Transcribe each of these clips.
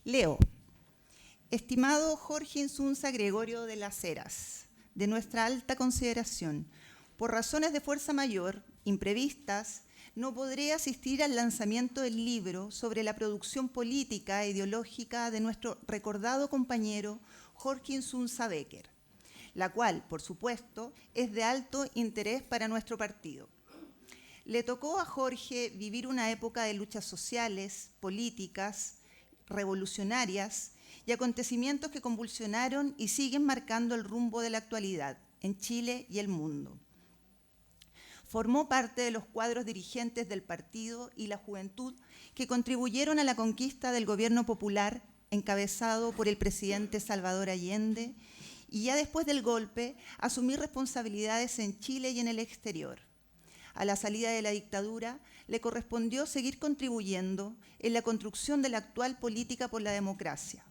Leo. Estimado Jorge Insunza Gregorio de las Heras, de nuestra alta consideración, por razones de fuerza mayor, imprevistas, no podré asistir al lanzamiento del libro sobre la producción política e ideológica de nuestro recordado compañero Jorge Insunza Becker, la cual, por supuesto, es de alto interés para nuestro partido. Le tocó a Jorge vivir una época de luchas sociales, políticas, revolucionarias y acontecimientos que convulsionaron y siguen marcando el rumbo de la actualidad en Chile y el mundo. Formó parte de los cuadros dirigentes del partido y la juventud que contribuyeron a la conquista del gobierno popular encabezado por el presidente Salvador Allende y ya después del golpe asumir responsabilidades en Chile y en el exterior. A la salida de la dictadura le correspondió seguir contribuyendo en la construcción de la actual política por la democracia,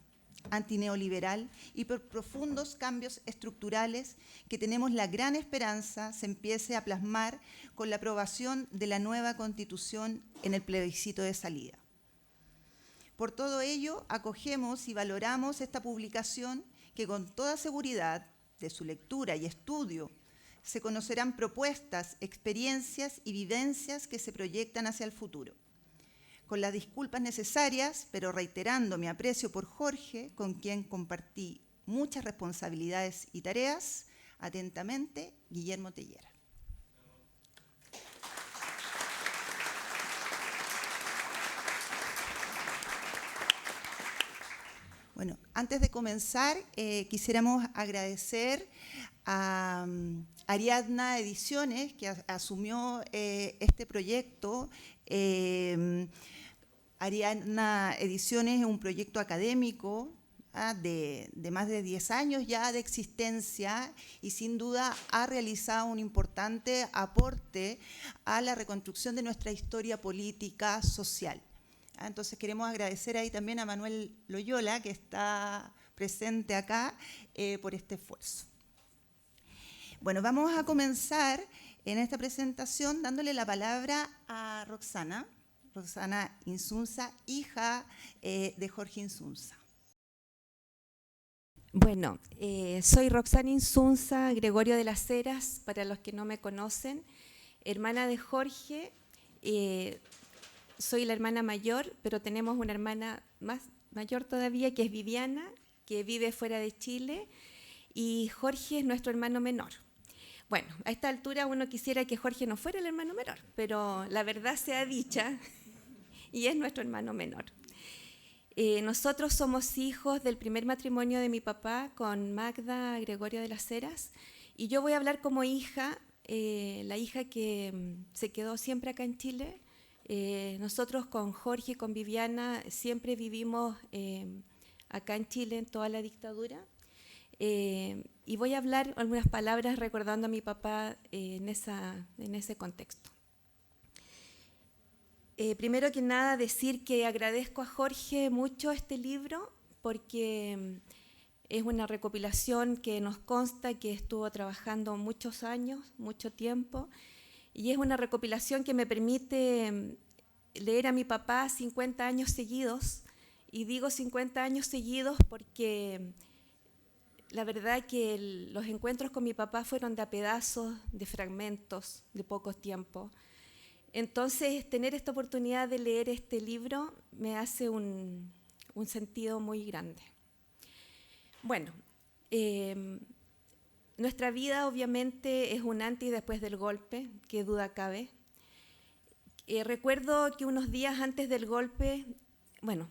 antineoliberal y por profundos cambios estructurales que tenemos la gran esperanza se empiece a plasmar con la aprobación de la nueva Constitución en el plebiscito de salida. Por todo ello, acogemos y valoramos esta publicación que con toda seguridad de su lectura y estudio se conocerán propuestas, experiencias y vivencias que se proyectan hacia el futuro. Con las disculpas necesarias, pero reiterando mi aprecio por Jorge, con quien compartí muchas responsabilidades y tareas, atentamente, Guillermo Tellera. Bueno, antes de comenzar, quisiéramos agradecer a Ariadna Ediciones, que asumió este proyecto. Ariadna Ediciones es un proyecto académico de más de 10 años ya de existencia y sin duda ha realizado un importante aporte a la reconstrucción de nuestra historia política social. Entonces queremos agradecer ahí también a Manuel Loyola, que está presente acá, por este esfuerzo. Bueno, vamos a comenzar en esta presentación dándole la palabra a Roxana Insunza, hija de Jorge Insunza. Bueno, soy Roxana Insunza Gregorio de las Heras, para los que no me conocen, hermana de Jorge. Soy la hermana mayor, pero tenemos una hermana más mayor todavía, que es Viviana, que vive fuera de Chile, y Jorge es nuestro hermano menor. Bueno, a esta altura uno quisiera que Jorge no fuera el hermano menor, pero la verdad sea dicha, y es nuestro hermano menor. Nosotros somos hijos del primer matrimonio de mi papá con Magda Gregorio de las Heras, y yo voy a hablar como hija, la hija que se quedó siempre acá en Chile. Nosotros con Jorge y con Viviana siempre vivimos acá en Chile en toda la dictadura. Y voy a hablar algunas palabras recordando a mi papá en ese contexto. Primero que nada, decir que agradezco a Jorge mucho este libro porque es una recopilación que nos consta que estuvo trabajando muchos años, mucho tiempo, y es una recopilación que me permite leer a mi papá 50 años seguidos, y digo 50 años seguidos porque la verdad que los encuentros con mi papá fueron de a pedazos, de fragmentos, de poco tiempo. Entonces, tener esta oportunidad de leer este libro me hace un sentido muy grande. Bueno, nuestra vida obviamente es un antes y después del golpe, qué duda cabe. Recuerdo que unos días antes del golpe, bueno,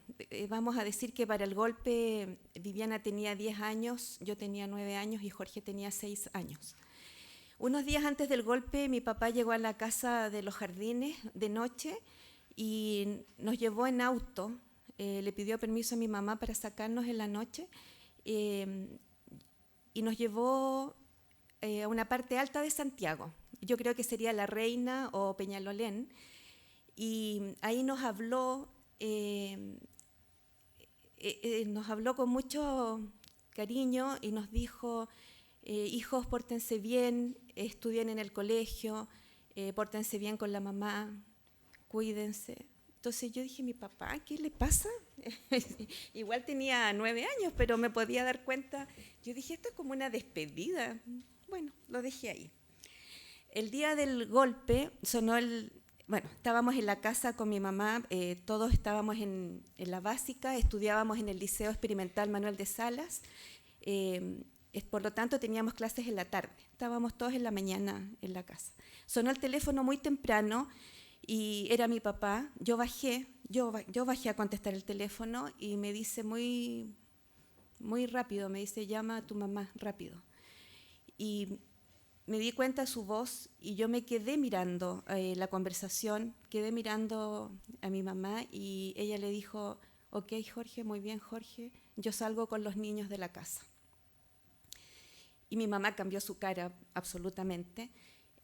vamos a decir que para el golpe Viviana tenía 10 años, yo tenía 9 años y Jorge tenía 6 años. Unos días antes del golpe, mi papá llegó a la casa de los Jardines de noche y nos llevó en auto. Le pidió permiso a mi mamá para sacarnos en la noche y nos llevó a una parte alta de Santiago. Yo creo que sería La Reina o Peñalolén. Y ahí nos habló con mucho cariño y nos dijo: hijos, pórtense bien, estudien en el colegio, pórtense bien con la mamá, cuídense. Entonces yo dije, mi papá, ¿qué le pasa? Igual tenía 9 años, pero me podía dar cuenta. Yo dije, esto es como una despedida. Bueno, lo dejé ahí. El día del golpe sonó bueno, estábamos en la casa con mi mamá, todos estábamos en la básica, estudiábamos en el Liceo Experimental Manuel de Salas, por lo tanto teníamos clases en la tarde, estábamos todos en la mañana en la casa. Sonó el teléfono muy temprano y era mi papá. Yo bajé a contestar el teléfono y me dice muy rápido, me dice, llama a tu mamá rápido. Y me di cuenta de su voz y yo me quedé mirando la conversación, quedé mirando a mi mamá y ella le dijo, ok, Jorge, muy bien, Jorge, yo salgo con los niños de la casa. Y mi mamá cambió su cara absolutamente.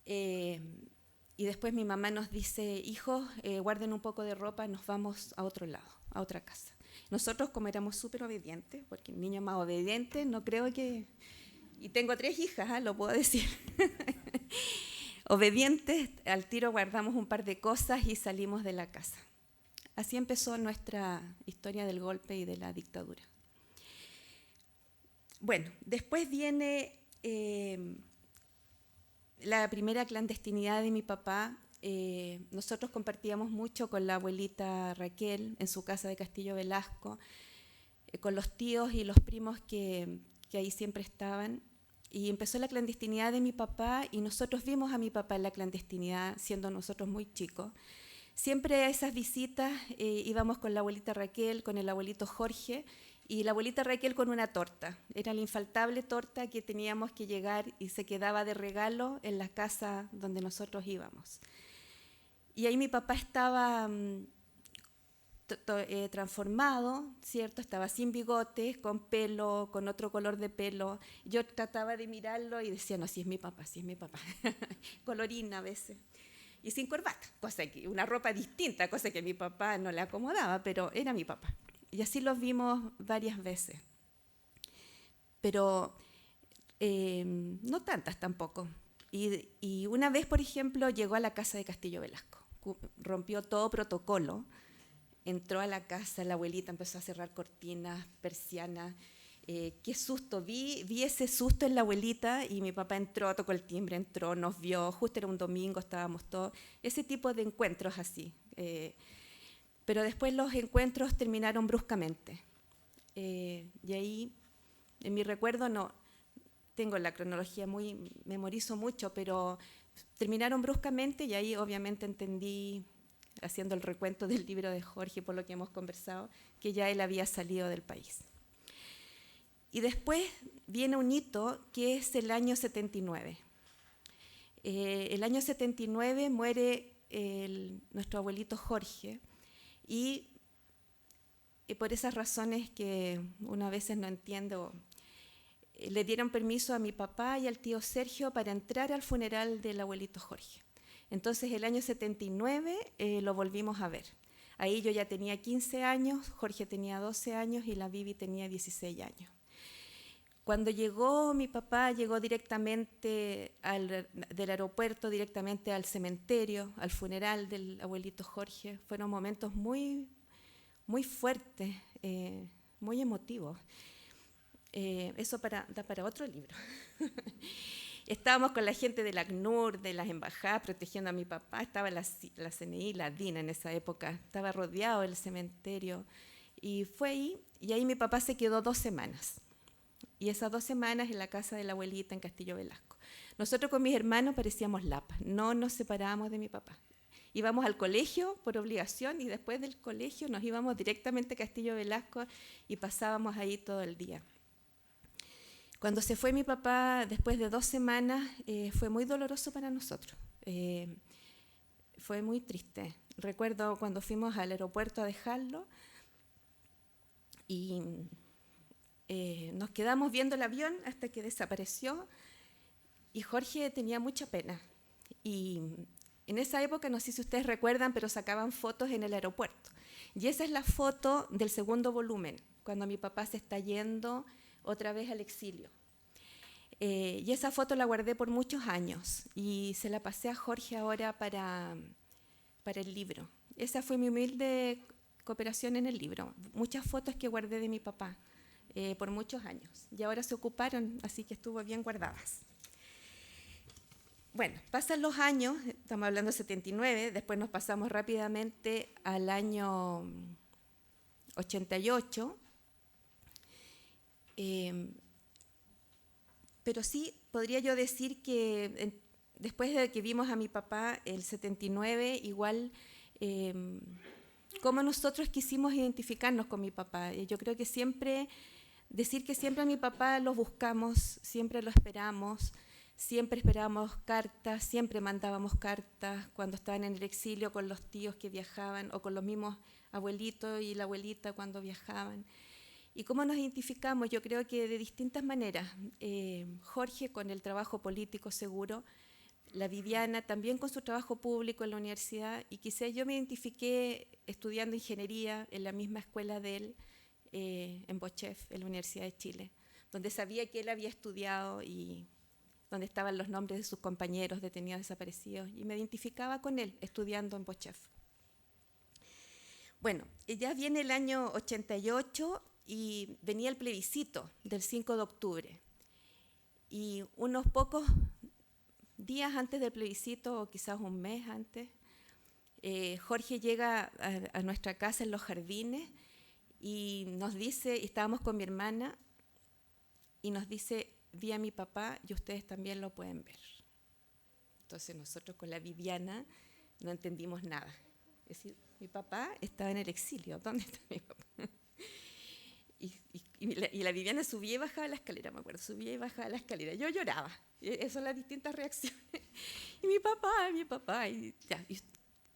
Y después mi mamá nos dice, hijos, guarden un poco de ropa, nos vamos a otro lado, a otra casa. Nosotros, como éramos súper obedientes, porque el niño más obediente, no creo que... Y tengo 3 hijas, lo puedo decir. Obedientes, al tiro guardamos un par de cosas y salimos de la casa. Así empezó nuestra historia del golpe y de la dictadura. Bueno, después viene la primera clandestinidad de mi papá. Nosotros compartíamos mucho con la abuelita Raquel en su casa de Castillo Velasco, con los tíos y los primos que ahí siempre estaban. Y empezó la clandestinidad de mi papá y nosotros vimos a mi papá en la clandestinidad, siendo nosotros muy chicos. Siempre a esas visitas íbamos con la abuelita Raquel, con el abuelito Jorge, y la abuelita Raquel con una torta. Era la infaltable torta que teníamos que llegar y se quedaba de regalo en la casa donde nosotros íbamos. Y ahí mi papá estaba transformado, ¿cierto? Estaba sin bigotes, con pelo, con otro color de pelo. Yo trataba de mirarlo y decía, no, sí es mi papá, sí es mi papá. Colorín a veces. Y sin corbata, una ropa distinta, cosa que a mi papá no le acomodaba, pero era mi papá. Y así los vimos varias veces. Pero no tantas tampoco. Y una vez, por ejemplo, llegó a la casa de Castillo Velasco. Rompió todo protocolo. Entró a la casa, la abuelita empezó a cerrar cortinas, persianas. Qué susto, vi ese susto en la abuelita y mi papá entró, tocó el timbre, entró, nos vio, justo era un domingo, estábamos todos, ese tipo de encuentros así. Pero después los encuentros terminaron bruscamente. Y ahí, en mi recuerdo, no tengo la cronología memorizo mucho, pero terminaron bruscamente y ahí obviamente entendí, haciendo el recuento del libro de Jorge, por lo que hemos conversado, que ya él había salido del país. Y después viene un hito que es el año 79. El año 79 muere nuestro abuelito Jorge y por esas razones que uno a veces no entiende, le dieron permiso a mi papá y al tío Sergio para entrar al funeral del abuelito Jorge. Entonces, el año 79 lo volvimos a ver. Ahí yo ya tenía 15 años, Jorge tenía 12 años y la Vivi tenía 16 años. Cuando llegó mi papá, llegó directamente del aeropuerto, directamente al cementerio, al funeral del abuelito Jorge. Fueron momentos muy, muy fuertes, muy emotivos. Eso da para otro libro. Estábamos con la gente del ACNUR, de las embajadas, protegiendo a mi papá. Estaba la CNI, la DINA en esa época. Estaba rodeado el cementerio. Y fue ahí, y ahí mi papá se quedó 2 semanas. Y esas 2 semanas en la casa de la abuelita en Castillo Velasco. Nosotros con mis hermanos parecíamos lapas, no nos separábamos de mi papá. Íbamos al colegio por obligación y después del colegio nos íbamos directamente a Castillo Velasco y pasábamos ahí todo el día. Cuando se fue mi papá, después de 2 semanas, fue muy doloroso para nosotros. Fue muy triste. Recuerdo cuando fuimos al aeropuerto a dejarlo y nos quedamos viendo el avión hasta que desapareció y Jorge tenía mucha pena. Y en esa época, no sé si ustedes recuerdan, pero sacaban fotos en el aeropuerto. Y esa es la foto del 2º volumen, cuando mi papá se está yendo otra vez al exilio. Y esa foto la guardé por muchos años y se la pasé a Jorge ahora para el libro. Esa fue mi humilde cooperación en el libro, muchas fotos que guardé de mi papá por muchos años, y ahora se ocuparon, así que estuvo bien guardadas. Bueno, pasan los años, estamos hablando de 79, después nos pasamos rápidamente al año 88, pero sí podría yo decir que después de que vimos a mi papá el 79, igual cómo nosotros quisimos identificarnos con mi papá. Yo creo que siempre, decir que siempre a mi papá lo buscamos, siempre lo esperamos, siempre esperábamos cartas, siempre mandábamos cartas cuando estaban en el exilio con los tíos que viajaban o con los mismos abuelitos y la abuelita cuando viajaban. ¿Y cómo nos identificamos? Yo creo que de distintas maneras. Jorge con el trabajo político seguro, la Viviana también con su trabajo público en la universidad, y quizás yo me identifiqué estudiando ingeniería en la misma escuela de él, en Bochef, en la Universidad de Chile, donde sabía que él había estudiado y donde estaban los nombres de sus compañeros detenidos desaparecidos, y me identificaba con él estudiando en Bochef. Bueno, ya viene el año 88 y venía el plebiscito del 5 de octubre, y unos pocos días antes del plebiscito, o quizás un mes antes, Jorge llega a nuestra casa en Los Jardines y nos dice, estábamos con mi hermana, y nos dice: vi a mi papá y ustedes también lo pueden ver. Entonces nosotros con la Viviana no entendimos nada. Es decir, mi papá estaba en el exilio, ¿dónde está mi papá? Y la Viviana subía y bajaba la escalera, me acuerdo, subía y bajaba la escalera. Yo lloraba, esas son las distintas reacciones. Y mi papá, y ya,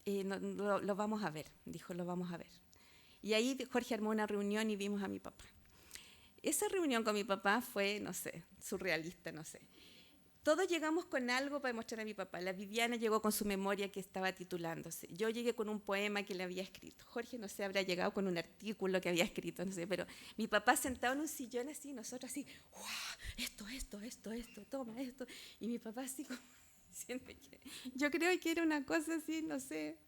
lo vamos a ver, dijo, lo vamos a ver. Y ahí Jorge armó una reunión y vimos a mi papá. Esa reunión con mi papá fue, no sé, surrealista, no sé. Todos llegamos con algo para mostrar a mi papá. La Viviana llegó con su memoria que estaba titulándose. Yo llegué con un poema que le había escrito. Jorge, no sé, habrá llegado con un artículo que había escrito, no sé, pero mi papá sentado en un sillón así, nosotros así, ¡guau! Esto, toma esto. Y mi papá así como, yo creo que era una cosa así, no sé,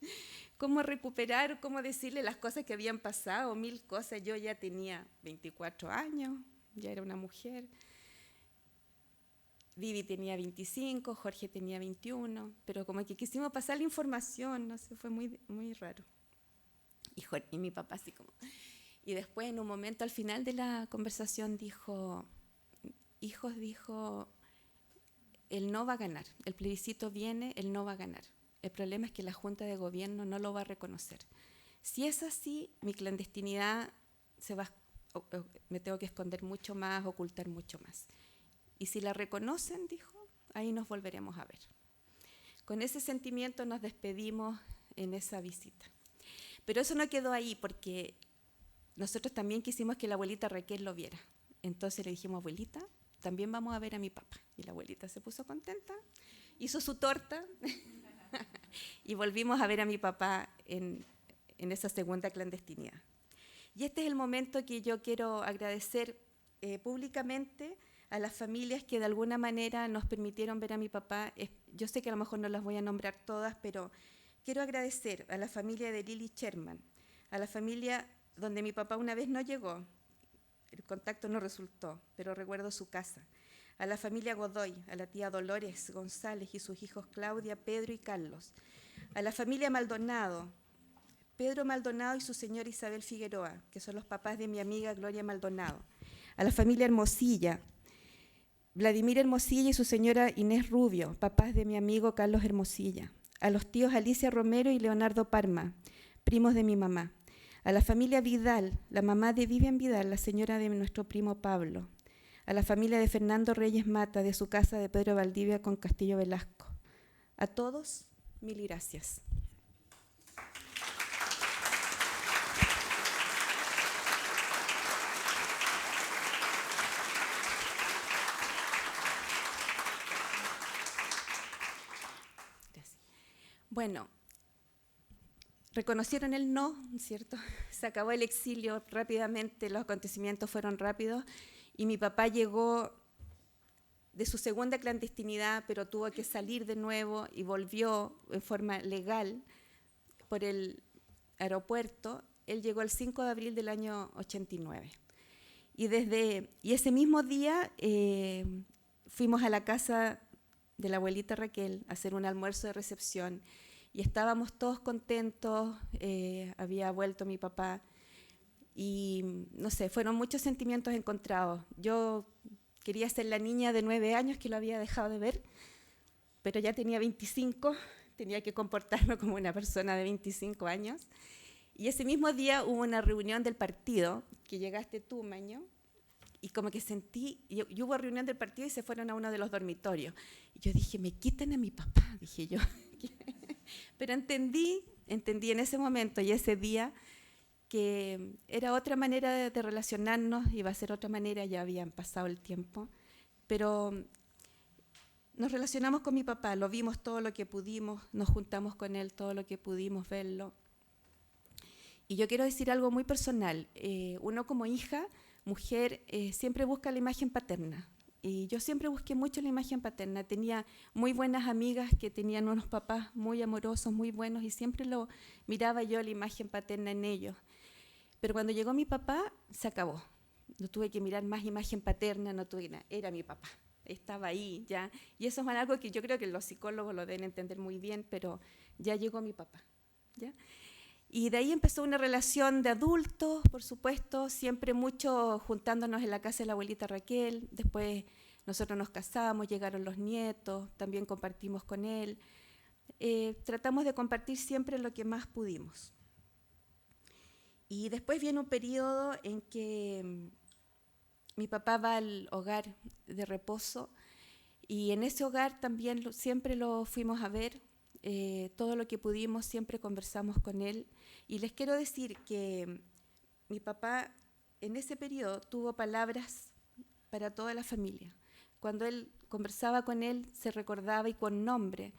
cómo recuperar, cómo decirle las cosas que habían pasado, mil cosas. Yo ya tenía 24 años, ya era una mujer. Vivi tenía 25, Jorge tenía 21, pero como que quisimos pasar la información, no sé, fue muy, muy raro. Y mi papá así como... Y después, en un momento, al final de la conversación, dijo, hijos, dijo, el no va a ganar, el plebiscito viene, el no va a ganar. El problema es que la Junta de Gobierno no lo va a reconocer. Si es así, mi clandestinidad me tengo que esconder mucho más, ocultar mucho más. Y si la reconocen, dijo, ahí nos volveremos a ver. Con ese sentimiento nos despedimos en esa visita. Pero eso no quedó ahí, porque nosotros también quisimos que la abuelita Raquel lo viera. Entonces le dijimos, abuelita, también vamos a ver a mi papá. Y la abuelita se puso contenta, hizo su torta y volvimos a ver a mi papá en esa segunda clandestinidad. Y este es el momento que yo quiero agradecer públicamente a las familias que de alguna manera nos permitieron ver a mi papá. Yo sé que a lo mejor no las voy a nombrar todas, pero quiero agradecer a la familia de Lili Sherman, a la familia donde mi papá una vez no llegó, el contacto no resultó, pero recuerdo su casa, a la familia Godoy, a la tía Dolores González y sus hijos Claudia, Pedro y Carlos, a la familia Maldonado, Pedro Maldonado y su señora Isabel Figueroa, que son los papás de mi amiga Gloria Maldonado, a la familia Hermosilla, Vladimir Hermosilla y su señora Inés Rubio, papás de mi amigo Carlos Hermosilla, a los tíos Alicia Romero y Leonardo Parma, primos de mi mamá, a la familia Vidal, la mamá de Vivian Vidal, la señora de nuestro primo Pablo, a la familia de Fernando Reyes Mata, de su casa de Pedro Valdivia con Castillo Velasco. A todos, mil gracias. Bueno, reconocieron el no, ¿cierto? Se acabó el exilio rápidamente, los acontecimientos fueron rápidos y mi papá llegó de su segunda clandestinidad, pero tuvo que salir de nuevo y volvió en forma legal por el aeropuerto él llegó el 5 de abril del año 89. Y ese mismo día fuimos a la casa de la abuelita Raquel a hacer un almuerzo de recepción y estábamos todos contentos, había vuelto mi papá y no sé, fueron muchos sentimientos encontrados. Yo quería ser la niña de 9 años que lo había dejado de ver, pero ya tenía 25, tenía que comportarme como una persona de 25 años. Y ese mismo día hubo una reunión del partido, que llegaste tú, Maño, y como que sentí, y hubo reunión del partido y se fueron a uno de los dormitorios. Y yo dije, me quitan a mi papá, dije yo. Pero entendí en ese momento y ese día que era otra manera de relacionarnos, iba a ser otra manera, ya habían pasado el tiempo, pero nos relacionamos con mi papá, lo vimos todo lo que pudimos, nos juntamos con él todo lo que pudimos verlo. Y yo quiero decir algo muy personal, uno como hija, mujer, siempre busca la imagen paterna. Y yo siempre busqué mucho la imagen paterna. Tenía muy buenas amigas que tenían unos papás muy amorosos, muy buenos, y siempre lo miraba yo la imagen paterna en ellos. Pero cuando llegó mi papá, se acabó. No tuve que mirar más imagen paterna, no tuve nada. Era mi papá, estaba ahí ya. Y eso es algo que yo creo que los psicólogos lo deben entender muy bien, pero ya llegó mi papá, ¿ya? Y de ahí empezó una relación de adultos, por supuesto, siempre mucho juntándonos en la casa de la abuelita Raquel. Después nosotros nos casamos, llegaron los nietos, también compartimos con él. Tratamos de compartir siempre lo que más pudimos. Y después viene un periodo en que mi papá va al hogar de reposo y en ese hogar también siempre lo fuimos a ver. Todo lo que pudimos, siempre conversamos con él. Y les quiero decir que mi papá en ese periodo tuvo palabras para toda la familia. Cuando él conversaba con él, se recordaba y con nombre,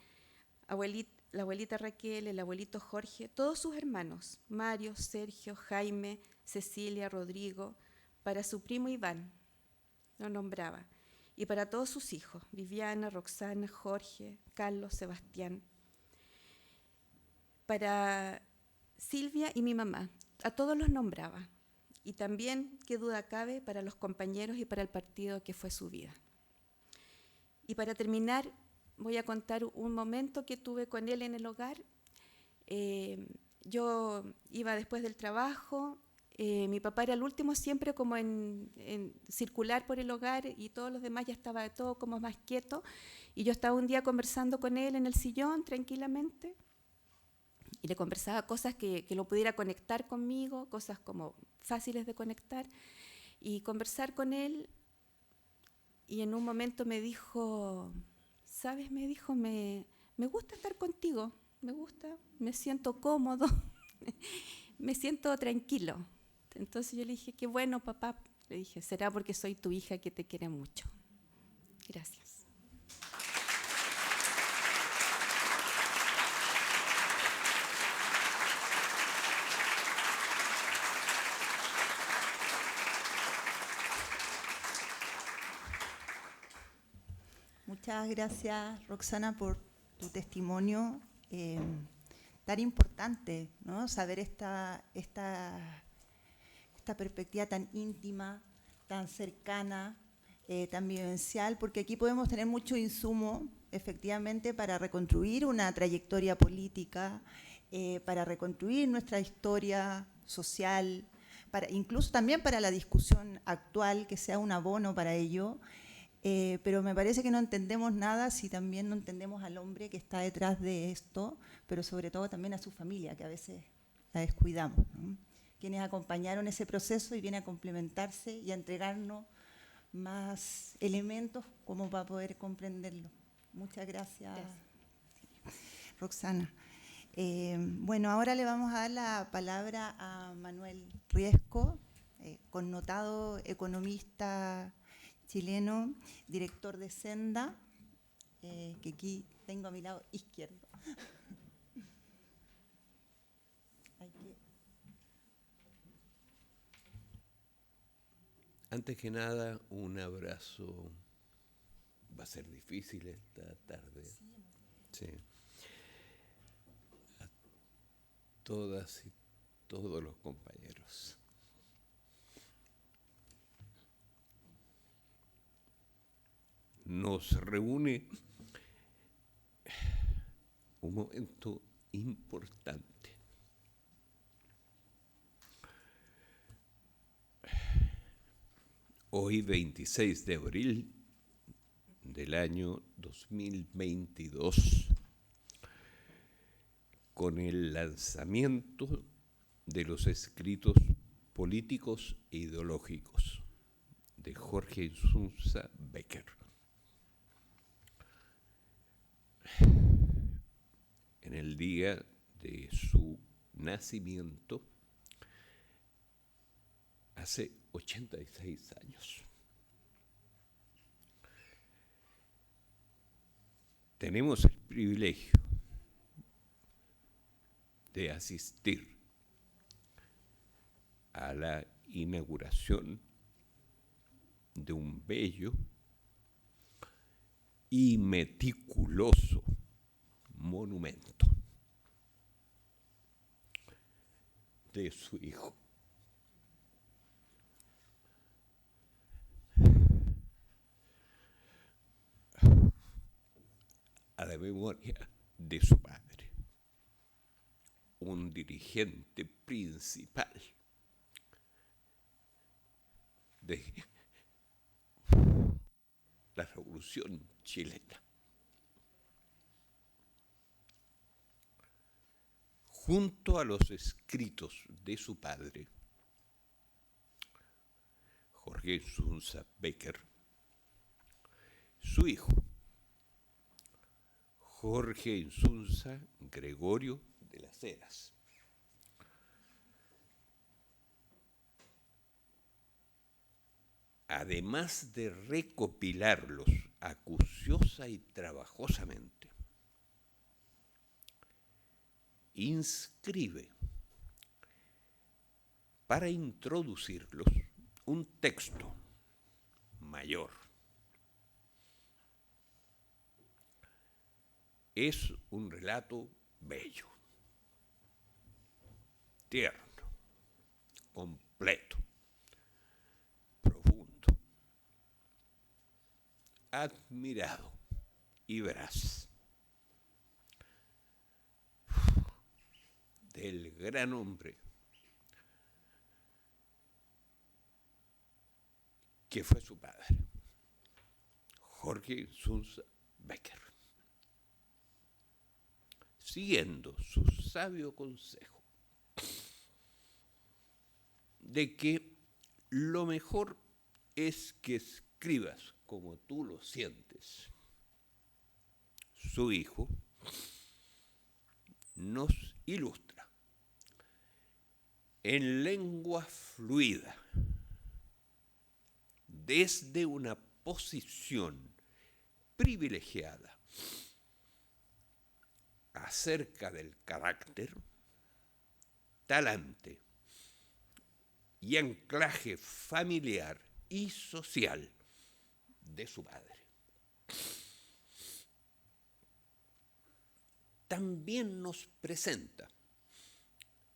la abuelita Raquel, el abuelito Jorge, todos sus hermanos, Mario, Sergio, Jaime, Cecilia, Rodrigo, para su primo Iván, lo nombraba, y para todos sus hijos, Viviana, Roxana, Jorge, Carlos, Sebastián, para Silvia y mi mamá, a todos los nombraba. Y también, qué duda cabe, para los compañeros y para el partido que fue su vida. Y para terminar, voy a contar un momento que tuve con él en el hogar. Yo iba después del trabajo, mi papá era el último siempre como en circular por el hogar y todos los demás ya estaba todo como más quieto. Y yo estaba un día conversando con él en el sillón tranquilamente. Y le conversaba cosas que lo pudiera conectar conmigo, cosas como fáciles de conectar, y conversar con él. Y en un momento me dijo, ¿sabes? Me dijo, me gusta estar contigo, me gusta, me siento cómodo, me siento tranquilo. Entonces yo le dije, qué bueno, papá. Le dije, será porque soy tu hija que te quiere mucho. Gracias. Muchas gracias, Roxana, por tu testimonio tan importante, ¿no? Saber esta perspectiva tan íntima, tan cercana, tan vivencial, porque aquí podemos tener mucho insumo, efectivamente, para reconstruir una trayectoria política, para reconstruir nuestra historia social, incluso también para la discusión actual, que sea un abono para ello. Pero me parece que no entendemos nada si también no entendemos al hombre que está detrás de esto, pero sobre todo también a su familia, que a veces la descuidamos, ¿no? Quienes acompañaron ese proceso y viene a complementarse y a entregarnos más elementos como para poder comprenderlo. Muchas gracias. Roxana. Bueno, ahora le vamos a dar la palabra a Manuel Riesco, connotado economista chileno, director de Senda, que aquí tengo a mi lado izquierdo. Antes que nada, un abrazo. Va a ser difícil esta tarde. Sí. A todas y todos los compañeros. Nos reúne un momento importante. Hoy, 26 de abril del año 2022, con el lanzamiento de los escritos políticos e ideológicos de Jorge Insunza Becker. En el día de su nacimiento, hace 86 años. Tenemos el privilegio de asistir a la inauguración de un bello y meticuloso monumento de su hijo. A la memoria de su padre, un dirigente principal de la Revolución chilena. Junto a los escritos de su padre, Jorge Insunza Becker, su hijo, Jorge Insunza Gregorio de las Heras, además de recopilarlos acuciosa y trabajosamente, inscribe para introducirlos un texto mayor. Es un relato bello, tierno, completo, profundo, admirado y veraz del gran hombre que fue su padre, Jorge Insunza Becker, siguiendo su sabio consejo de que lo mejor es que escribas como tú lo sientes. Su hijo nos ilustra en lengua fluida, desde una posición privilegiada acerca del carácter, talante y anclaje familiar y social de su padre. También nos presenta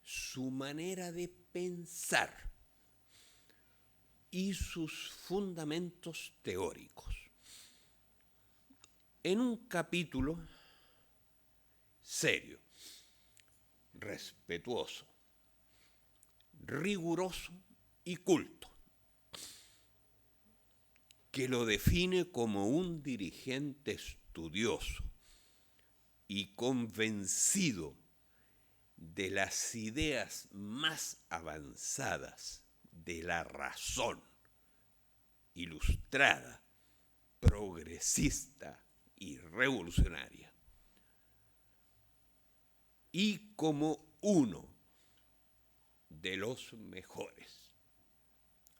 su manera de pensar y sus fundamentos teóricos en un capítulo serio, respetuoso, riguroso y culto, que lo define como un dirigente estudioso y convencido de las ideas más avanzadas de la razón ilustrada, progresista y revolucionaria, y como uno de los mejores,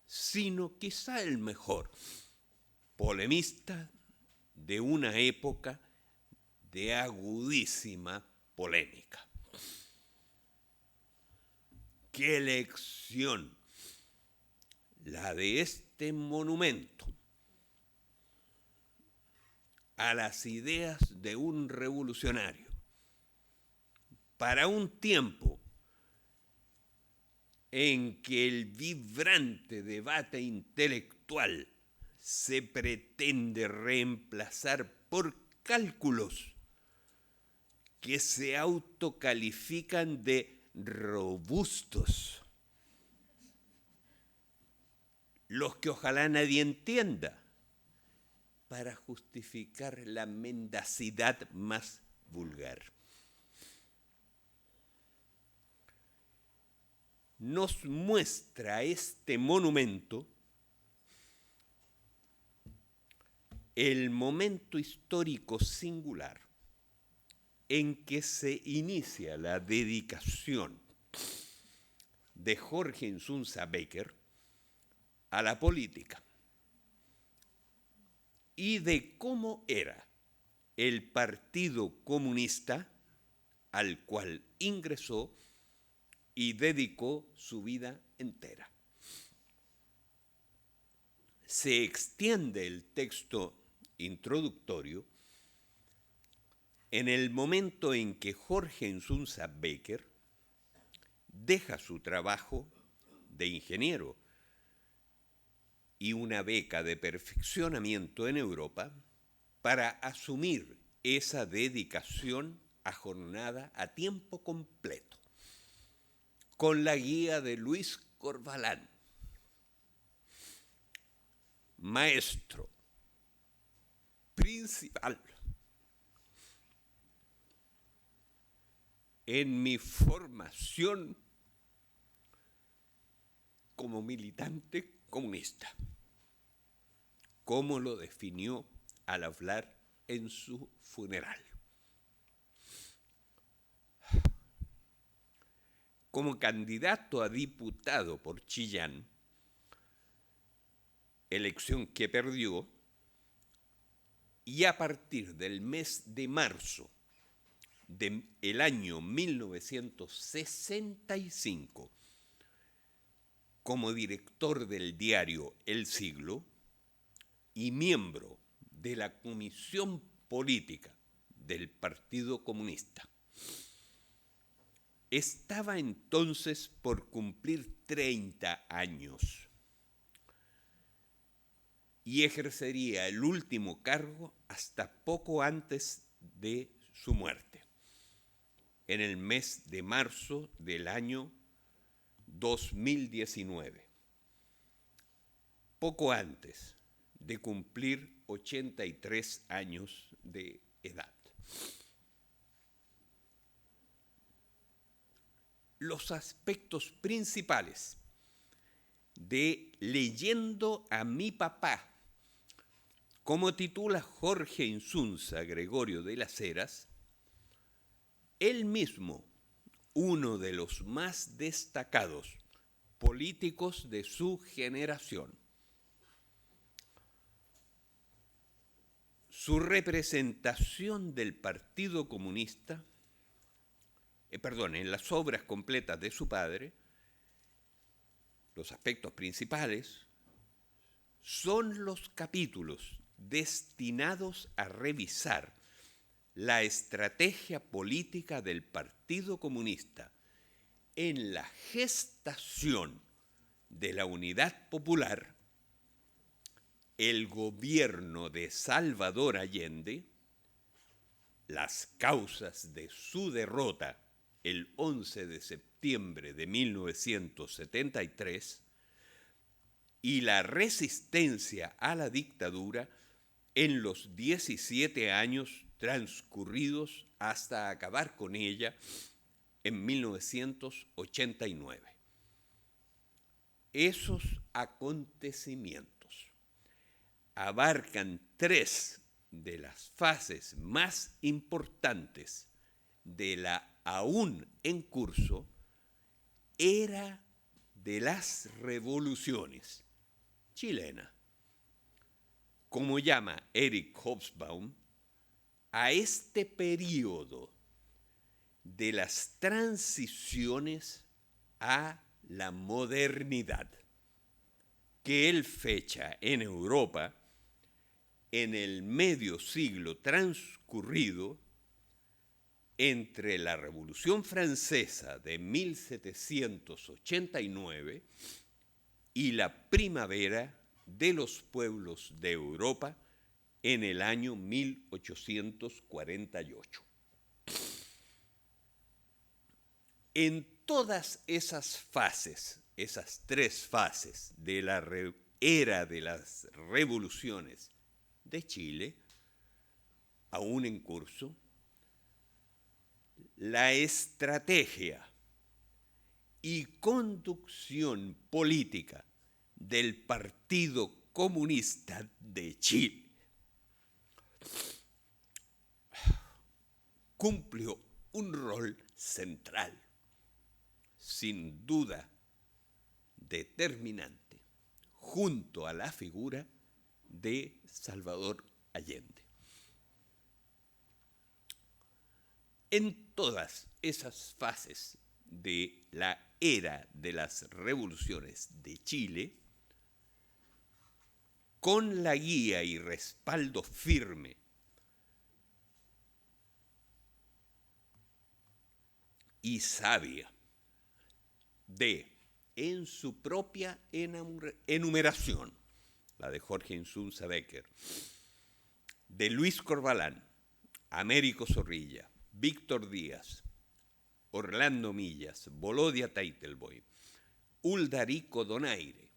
sino quizá el mejor polemista de una época de agudísima polémica. ¡Qué lección la de este monumento a las ideas de un revolucionario para un tiempo en que el vibrante debate intelectual se pretende reemplazar por cálculos que se autocalifican de robustos, los que ojalá nadie entienda, para justificar la mendacidad más vulgar. Nos muestra este monumento el momento histórico singular en que se inicia la dedicación de Jorge Insunza Becker a la política y de cómo era el Partido Comunista al cual ingresó y dedicó su vida entera. Se extiende el texto introductorio en el momento en que Jorge Insunza Becker deja su trabajo de ingeniero y una beca de perfeccionamiento en Europa para asumir esa dedicación a jornada a tiempo completo, con la guía de Luis Corvalán, maestro principal en mi formación como militante comunista, como lo definió al hablar en su funeral. Como candidato a diputado por Chillán, elección que perdió, y a partir del mes de marzo del año 1965, como director del diario El Siglo y miembro de la Comisión Política del Partido Comunista. Estaba entonces por cumplir 30 años y ejercería el último cargo hasta poco antes de su muerte, en el mes de marzo del año 2019, poco antes de cumplir 83 años de edad. Los aspectos principales de Leyendo a mi papá, como titula Jorge Insunza Gregorio de las Heras, él mismo, uno de los más destacados políticos de su generación. Su representación del Partido Comunista, en las obras completas de su padre, los aspectos principales son los capítulos destinados a revisar la estrategia política del Partido Comunista en la gestación de la Unidad Popular, el gobierno de Salvador Allende, las causas de su derrota el 11 de septiembre de 1973 y la resistencia a la dictadura en los 17 años transcurridos hasta acabar con ella en 1989. Esos acontecimientos abarcan 3 de las fases más importantes de la aún en curso era de las revoluciones chilena, como llama Eric Hobsbawm a este periodo de las transiciones a la modernidad, que él fecha en Europa en el medio siglo transcurrido entre la Revolución Francesa de 1789 y la primavera de los pueblos de Europa en el año 1848. En todas esas fases, esas tres fases de la era de las revoluciones de Chile, aún en curso, la estrategia y conducción política del Partido Comunista de Chile cumplió un rol central, sin duda determinante, junto a la figura de Salvador Allende. En todas esas fases de la era de las revoluciones de Chile, con la guía y respaldo firme y sabia en su propia enumeración, la de Jorge Insunza Becker, de Luis Corvalán, Américo Zorrilla, Víctor Díaz, Orlando Millas, Volodya Teitelboim, Uldarico Donaire,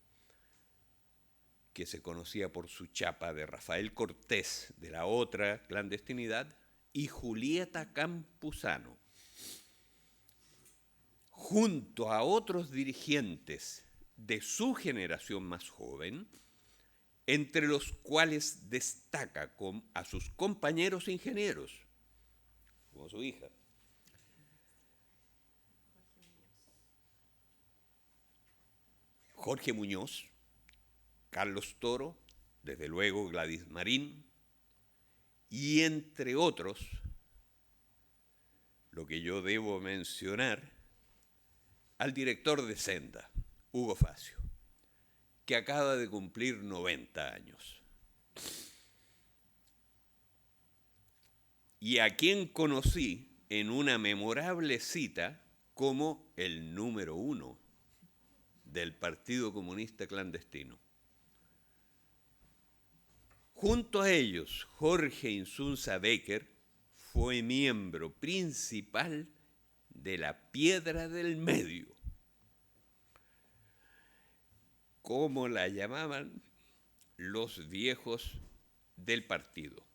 que se conocía por su chapa de Rafael Cortés de la otra clandestinidad, y Julieta Campuzano, junto a otros dirigentes de su generación más joven, entre los cuales destaca a sus compañeros ingenieros, como su hija, Jorge Muñoz, Carlos Toro, desde luego Gladys Marín, y entre otros, lo que yo debo mencionar, al director de Senda, Hugo Facio, que acaba de cumplir 90 años. Y a quien conocí en una memorable cita como el número 1 del Partido Comunista Clandestino. Junto a ellos, Jorge Insunza Becker fue miembro principal de la Piedra del Medio, como la llamaban los viejos del partido.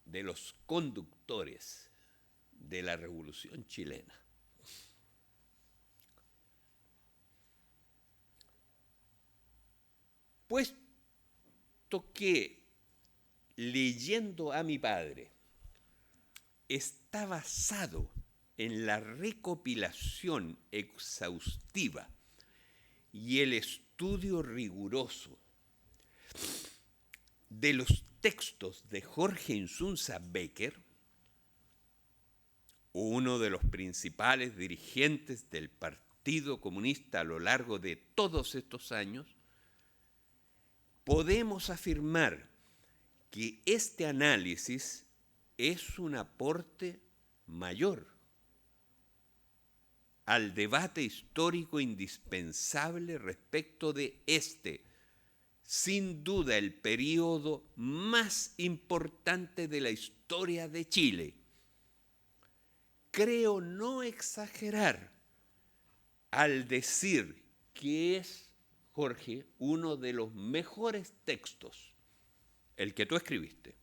De los conductores de la Revolución Chilena. Puesto que, leyendo a mi padre, está basado en la recopilación exhaustiva y el estudio riguroso de los textos de Jorge Insunza Becker, uno de los principales dirigentes del Partido Comunista a lo largo de todos estos años, podemos afirmar que este análisis es un aporte mayor al debate histórico indispensable respecto de sin duda, el periodo más importante de la historia de Chile. Creo no exagerar al decir que es, Jorge, uno de los mejores textos, el que tú escribiste,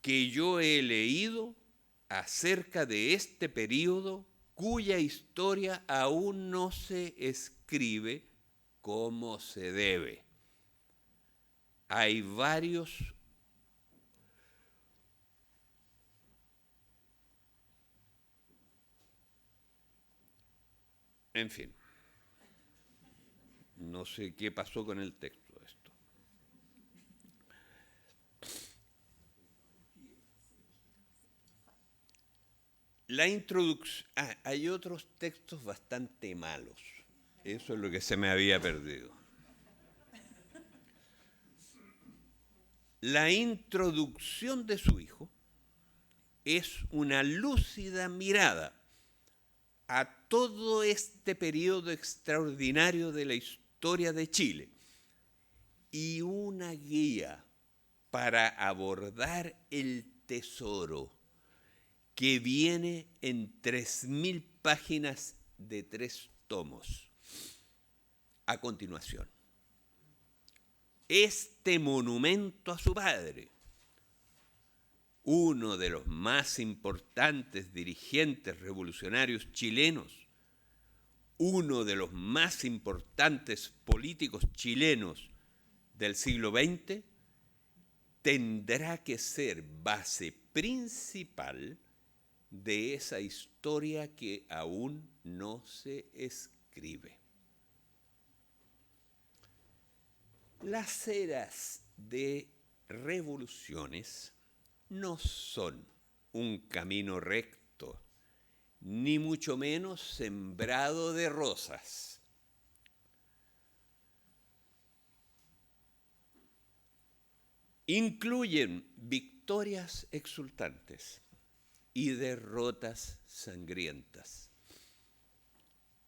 que yo he leído acerca de este periodo cuya historia aún no se escribe como se debe. Hay varios en fin, no sé qué pasó con el texto de esto. La introducción, hay otros textos bastante malos. Eso es lo que se me había perdido. La introducción de su hijo es una lúcida mirada a todo este periodo extraordinario de la historia de Chile y una guía para abordar el tesoro que viene en 3.000 páginas de 3 tomos. A continuación, este monumento a su padre, uno de los más importantes dirigentes revolucionarios chilenos, uno de los más importantes políticos chilenos del siglo XX, tendrá que ser base principal de esa historia que aún no se escribe. Las eras de revoluciones no son un camino recto, ni mucho menos sembrado de rosas. Incluyen victorias exultantes y derrotas sangrientas,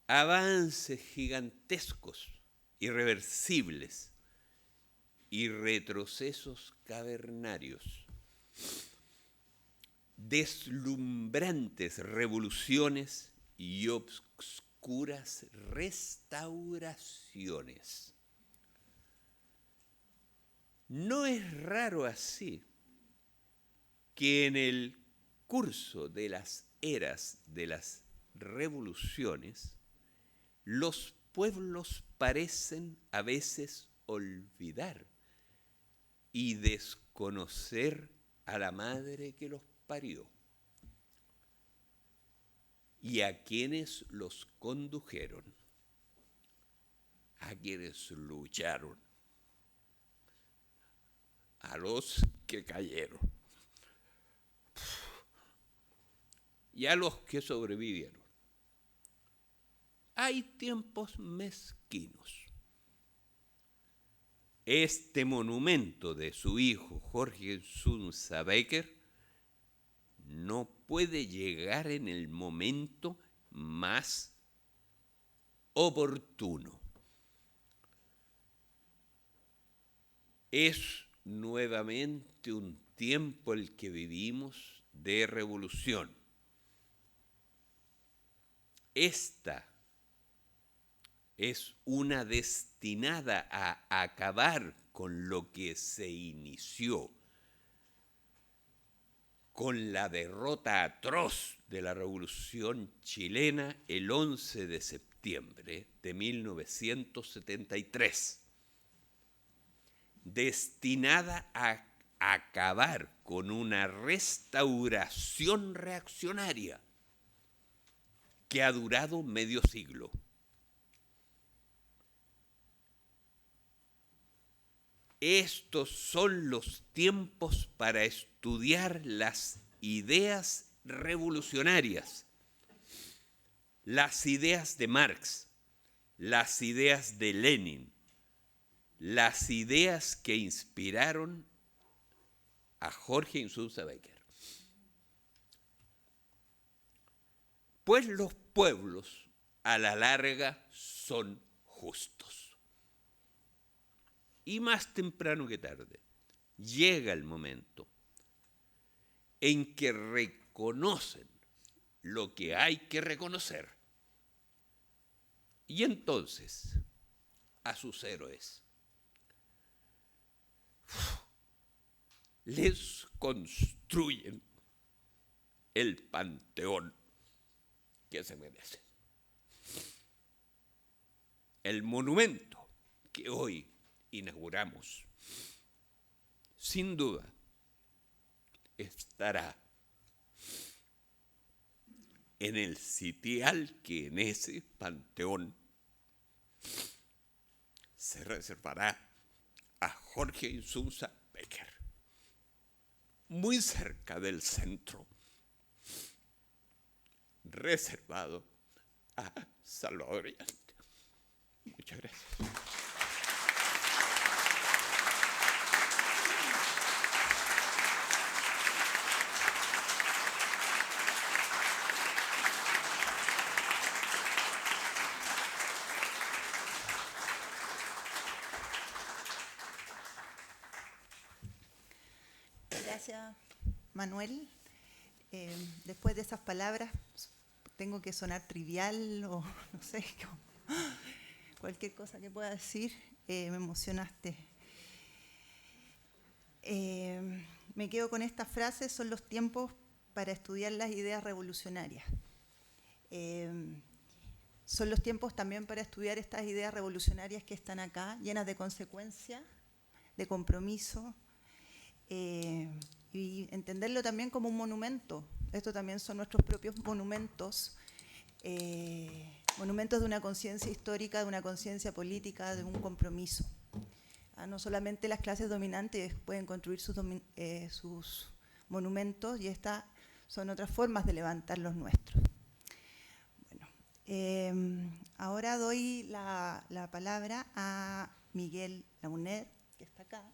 avances gigantescos, irreversibles, y retrocesos cavernarios, deslumbrantes revoluciones y obscuras restauraciones. No es raro así que en el curso de las eras de las revoluciones, los pueblos parecen a veces olvidar y desconocer a la madre que los parió y a quienes los condujeron, a quienes lucharon, a los que cayeron y a los que sobrevivieron. Hay tiempos mezquinos. Este monumento de su hijo Jorge Zunza Becker no puede llegar en el momento más oportuno. Es nuevamente un tiempo el que vivimos de revolución. Esta es una destinada a acabar con lo que se inició, con la derrota atroz de la Revolución chilena el 11 de septiembre de 1973, destinada a acabar con una restauración reaccionaria que ha durado medio siglo. Estos son los tiempos para estudiar las ideas revolucionarias, las ideas de Marx, las ideas de Lenin, las ideas que inspiraron a Jorge Insunza Becker. Pues los pueblos a la larga son justos. Y más temprano que tarde, llega el momento en que reconocen lo que hay que reconocer. Y entonces, a sus héroes les construyen el panteón que se merecen. El monumento que hoy inauguramos, sin duda, estará en el sitial que en ese panteón se reservará a Jorge Insunza Becker, muy cerca del centro, reservado a Salvador Allende. Muchas gracias. Gracias, Manuel. Después de esas palabras, tengo que sonar trivial o no sé, cualquier cosa que pueda decir. Me emocionaste. Me quedo con esta frase: son los tiempos para estudiar las ideas revolucionarias. Son los tiempos también para estudiar estas ideas revolucionarias que están acá, llenas de consecuencia, de compromiso, y entenderlo también como un monumento. Estos también son nuestros propios monumentos, monumentos de una conciencia histórica, de una conciencia política, de un compromiso. No solamente las clases dominantes pueden construir sus monumentos, y estas son otras formas de levantar los nuestros. Bueno, ahora doy la palabra a Miguel Launet, que está acá,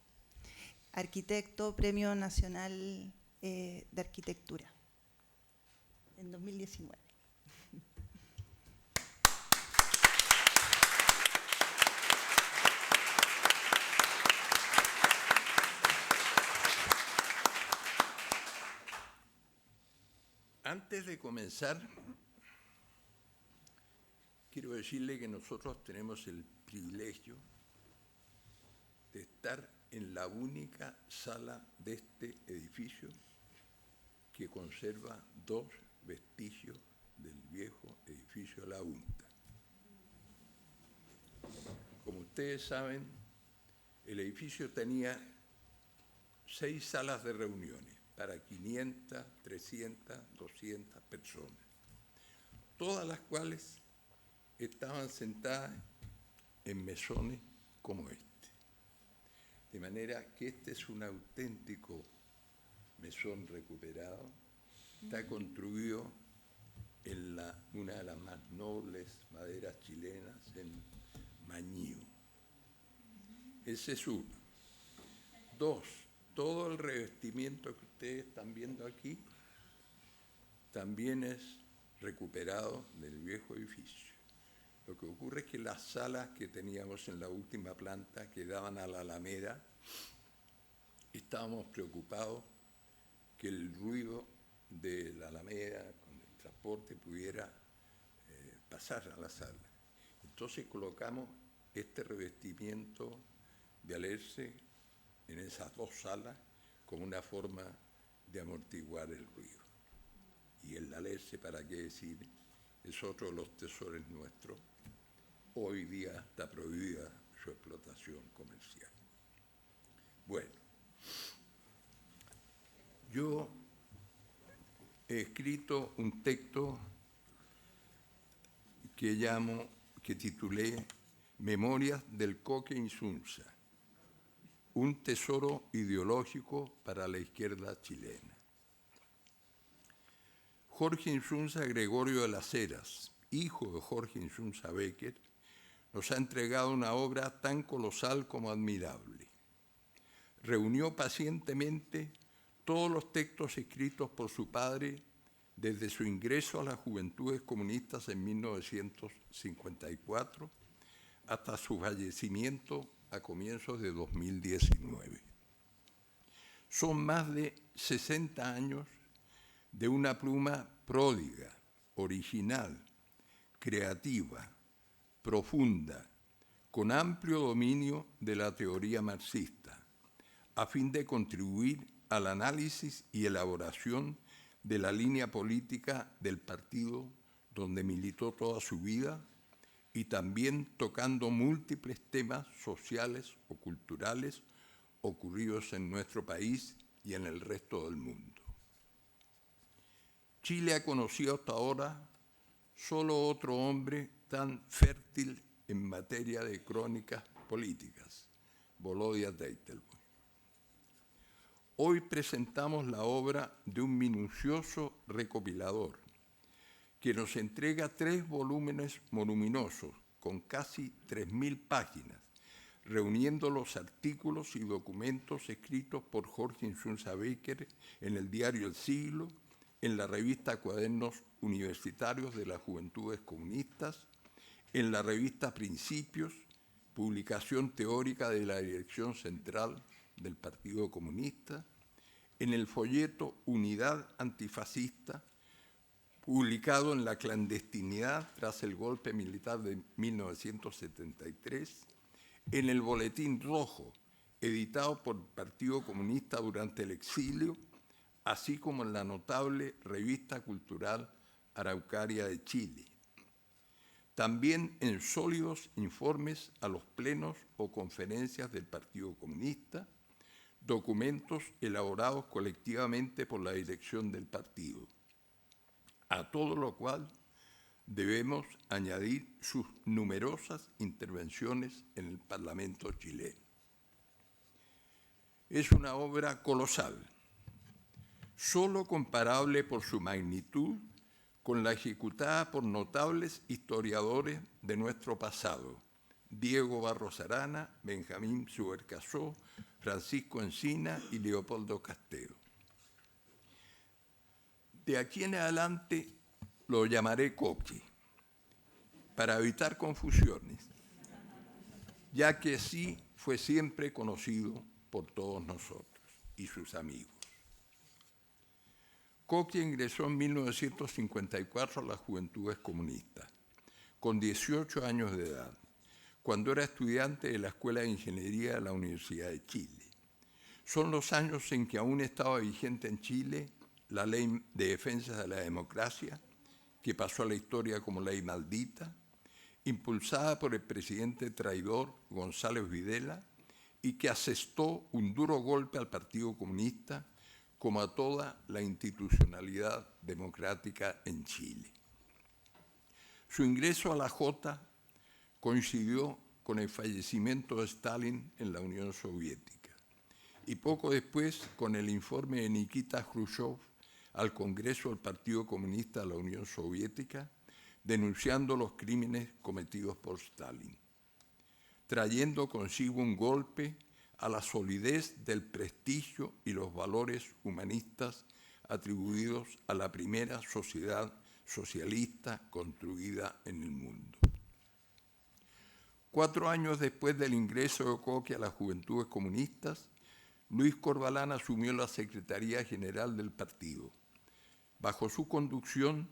arquitecto, Premio Nacional de Arquitectura en 2019. Antes de comenzar, quiero decirle que nosotros tenemos el privilegio de estar en la única sala de este edificio que conserva 2 vestigios del viejo edificio La UNTA. Como ustedes saben, el edificio tenía 6 salas de reuniones para 500, 300, 200 personas, todas las cuales estaban sentadas en mesones como este. De manera que este es un auténtico mesón recuperado. Está construido en una de las más nobles maderas chilenas, en Mañío. Ese es uno. 2, todo el revestimiento que ustedes están viendo aquí también es recuperado del viejo edificio. Lo que ocurre es que las salas que teníamos en la última planta, que daban a la Alameda, estábamos preocupados que el ruido de la Alameda con el transporte pudiera pasar a la sala. Entonces colocamos este revestimiento de alerce en esas 2 salas como una forma de amortiguar el ruido. Y el alerce, ¿para qué decir?, es otro de los tesoros nuestros. Hoy día está prohibida su explotación comercial. Bueno, yo he escrito un texto que titulé Memorias del Coque Insunza, un tesoro ideológico para la izquierda chilena. Jorge Insunza Gregorio de las Heras, hijo de Jorge Insunza Becker, nos ha entregado una obra tan colosal como admirable. Reunió pacientemente todos los textos escritos por su padre desde su ingreso a las Juventudes Comunistas en 1954 hasta su fallecimiento a comienzos de 2019. Son más de 60 años de una pluma pródiga, original, creativa, profunda, con amplio dominio de la teoría marxista, a fin de contribuir al análisis y elaboración de la línea política del partido donde militó toda su vida, y también tocando múltiples temas sociales o culturales ocurridos en nuestro país y en el resto del mundo. Chile ha conocido hasta ahora solo otro hombre tan fértil en materia de crónicas políticas, Volodya Teitelbaum. Hoy presentamos la obra de un minucioso recopilador que nos entrega 3 volúmenes voluminosos con casi 3.000 páginas, reuniendo los artículos y documentos escritos por Jorge Insunza Becker en el diario El Siglo, en la revista Cuadernos Universitarios de las Juventudes Comunistas, en la revista Principios, publicación teórica de la Dirección Central del Partido Comunista, en el folleto Unidad Antifascista, publicado en la clandestinidad tras el golpe militar de 1973, en el Boletín Rojo, editado por el Partido Comunista durante el exilio, así como en la notable Revista Cultural Araucaria de Chile. También en sólidos informes a los plenos o conferencias del Partido Comunista, documentos elaborados colectivamente por la dirección del partido. A todo lo cual debemos añadir sus numerosas intervenciones en el Parlamento chileno. Es una obra colosal, solo comparable por su magnitud con la ejecutada por notables historiadores de nuestro pasado, Diego Barros Arana, Benjamín Subercaseaux, Francisco Encina y Leopoldo Castelo. De aquí en adelante lo llamaré Coqui, para evitar confusiones, ya que así fue siempre conocido por todos nosotros y sus amigos. Coqui ingresó en 1954 a las Juventudes Comunistas, con 18 años de edad, cuando era estudiante de la Escuela de Ingeniería de la Universidad de Chile. Son los años en que aún estaba vigente en Chile la Ley de Defensa de la Democracia, que pasó a la historia como Ley Maldita, impulsada por el presidente traidor González Videla, y que asestó un duro golpe al Partido Comunista, como a toda la institucionalidad democrática en Chile. Su ingreso a la Jota coincidió con el fallecimiento de Stalin en la Unión Soviética y poco después con el informe de Nikita Khrushchev al Congreso del Partido Comunista de la Unión Soviética, denunciando los crímenes cometidos por Stalin, trayendo consigo un golpe a la solidez del prestigio y los valores humanistas atribuidos a la primera sociedad socialista construida en el mundo. 4 años después del ingreso de Coqui a las Juventudes Comunistas, Luis Corbalán asumió la Secretaría General del partido. Bajo su conducción,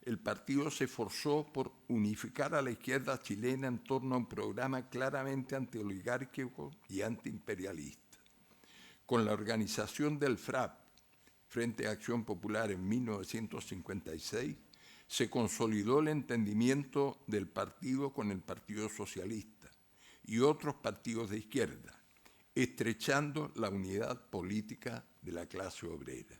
el partido se esforzó por unificar a la izquierda chilena en torno a un programa claramente antioligárquico y antiimperialista. Con la organización del FRAP, Frente de Acción Popular, en 1956, se consolidó el entendimiento del partido con el Partido Socialista y otros partidos de izquierda, estrechando la unidad política de la clase obrera.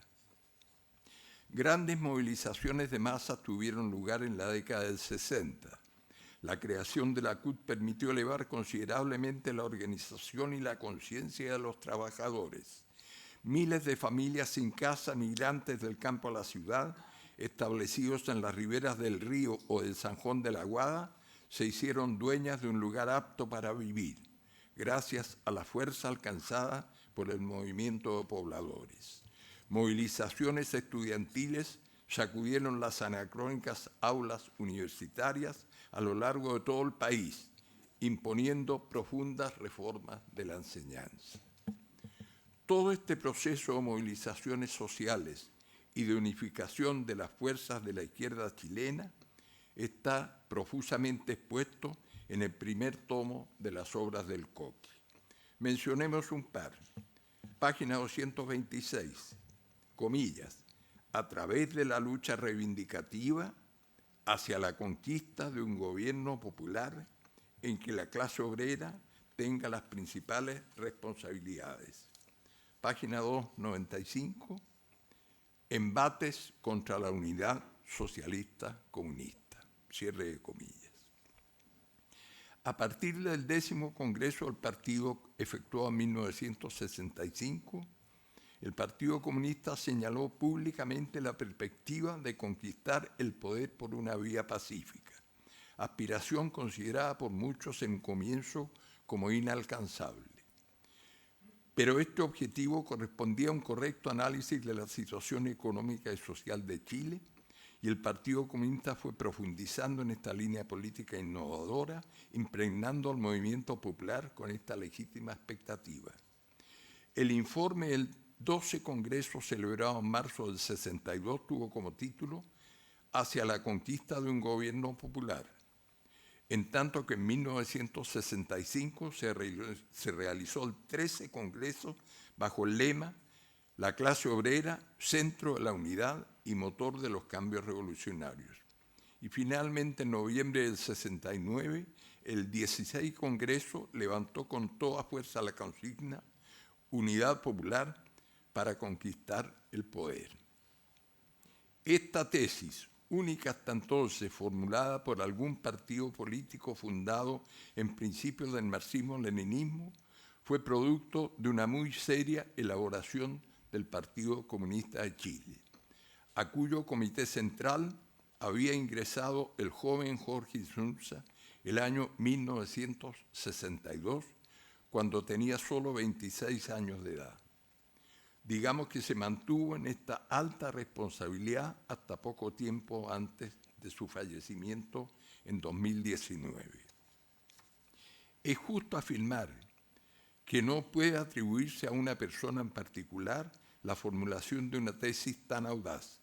Grandes movilizaciones de masa tuvieron lugar en la década del 60. La creación de la CUT permitió elevar considerablemente la organización y la conciencia de los trabajadores. Miles de familias sin casa, migrantes del campo a la ciudad, establecidos en las riberas del río o del Zanjón de la Guada, se hicieron dueñas de un lugar apto para vivir, gracias a la fuerza alcanzada por el movimiento de pobladores. Movilizaciones estudiantiles sacudieron las anacrónicas aulas universitarias a lo largo de todo el país, imponiendo profundas reformas de la enseñanza. Todo este proceso de movilizaciones sociales y de unificación de las fuerzas de la izquierda chilena está profusamente expuesto en el primer tomo de las obras del Coqui. Mencionemos un par. Página 226. Comillas, a través de la lucha reivindicativa hacia la conquista de un gobierno popular en que la clase obrera tenga las principales responsabilidades. Página 295, embates contra la unidad socialista comunista. Cierre de comillas. A partir del 10º Congreso del Partido efectuado en 1965, el Partido Comunista señaló públicamente la perspectiva de conquistar el poder por una vía pacífica, aspiración considerada por muchos en comienzo como inalcanzable. Pero este objetivo correspondía a un correcto análisis de la situación económica y social de Chile, y el Partido Comunista fue profundizando en esta línea política innovadora, impregnando al movimiento popular con esta legítima expectativa. El informe 12 congresos celebrados en marzo del 62 tuvo como título Hacia la conquista de un gobierno popular, en tanto que en 1965 se realizó el 13 Congreso bajo el lema La clase obrera, centro de la unidad y motor de los cambios revolucionarios. Y finalmente, en noviembre del 69, el 16 Congreso levantó con toda fuerza la consigna Unidad Popular para conquistar el poder. Esta tesis, única hasta entonces formulada por algún partido político fundado en principios del marxismo-leninismo, fue producto de una muy seria elaboración del Partido Comunista de Chile, a cuyo comité central había ingresado el joven Jorge Insunza el año 1962, cuando tenía solo 26 años de edad. Digamos que se mantuvo en esta alta responsabilidad hasta poco tiempo antes de su fallecimiento en 2019. Es justo afirmar que no puede atribuirse a una persona en particular la formulación de una tesis tan audaz,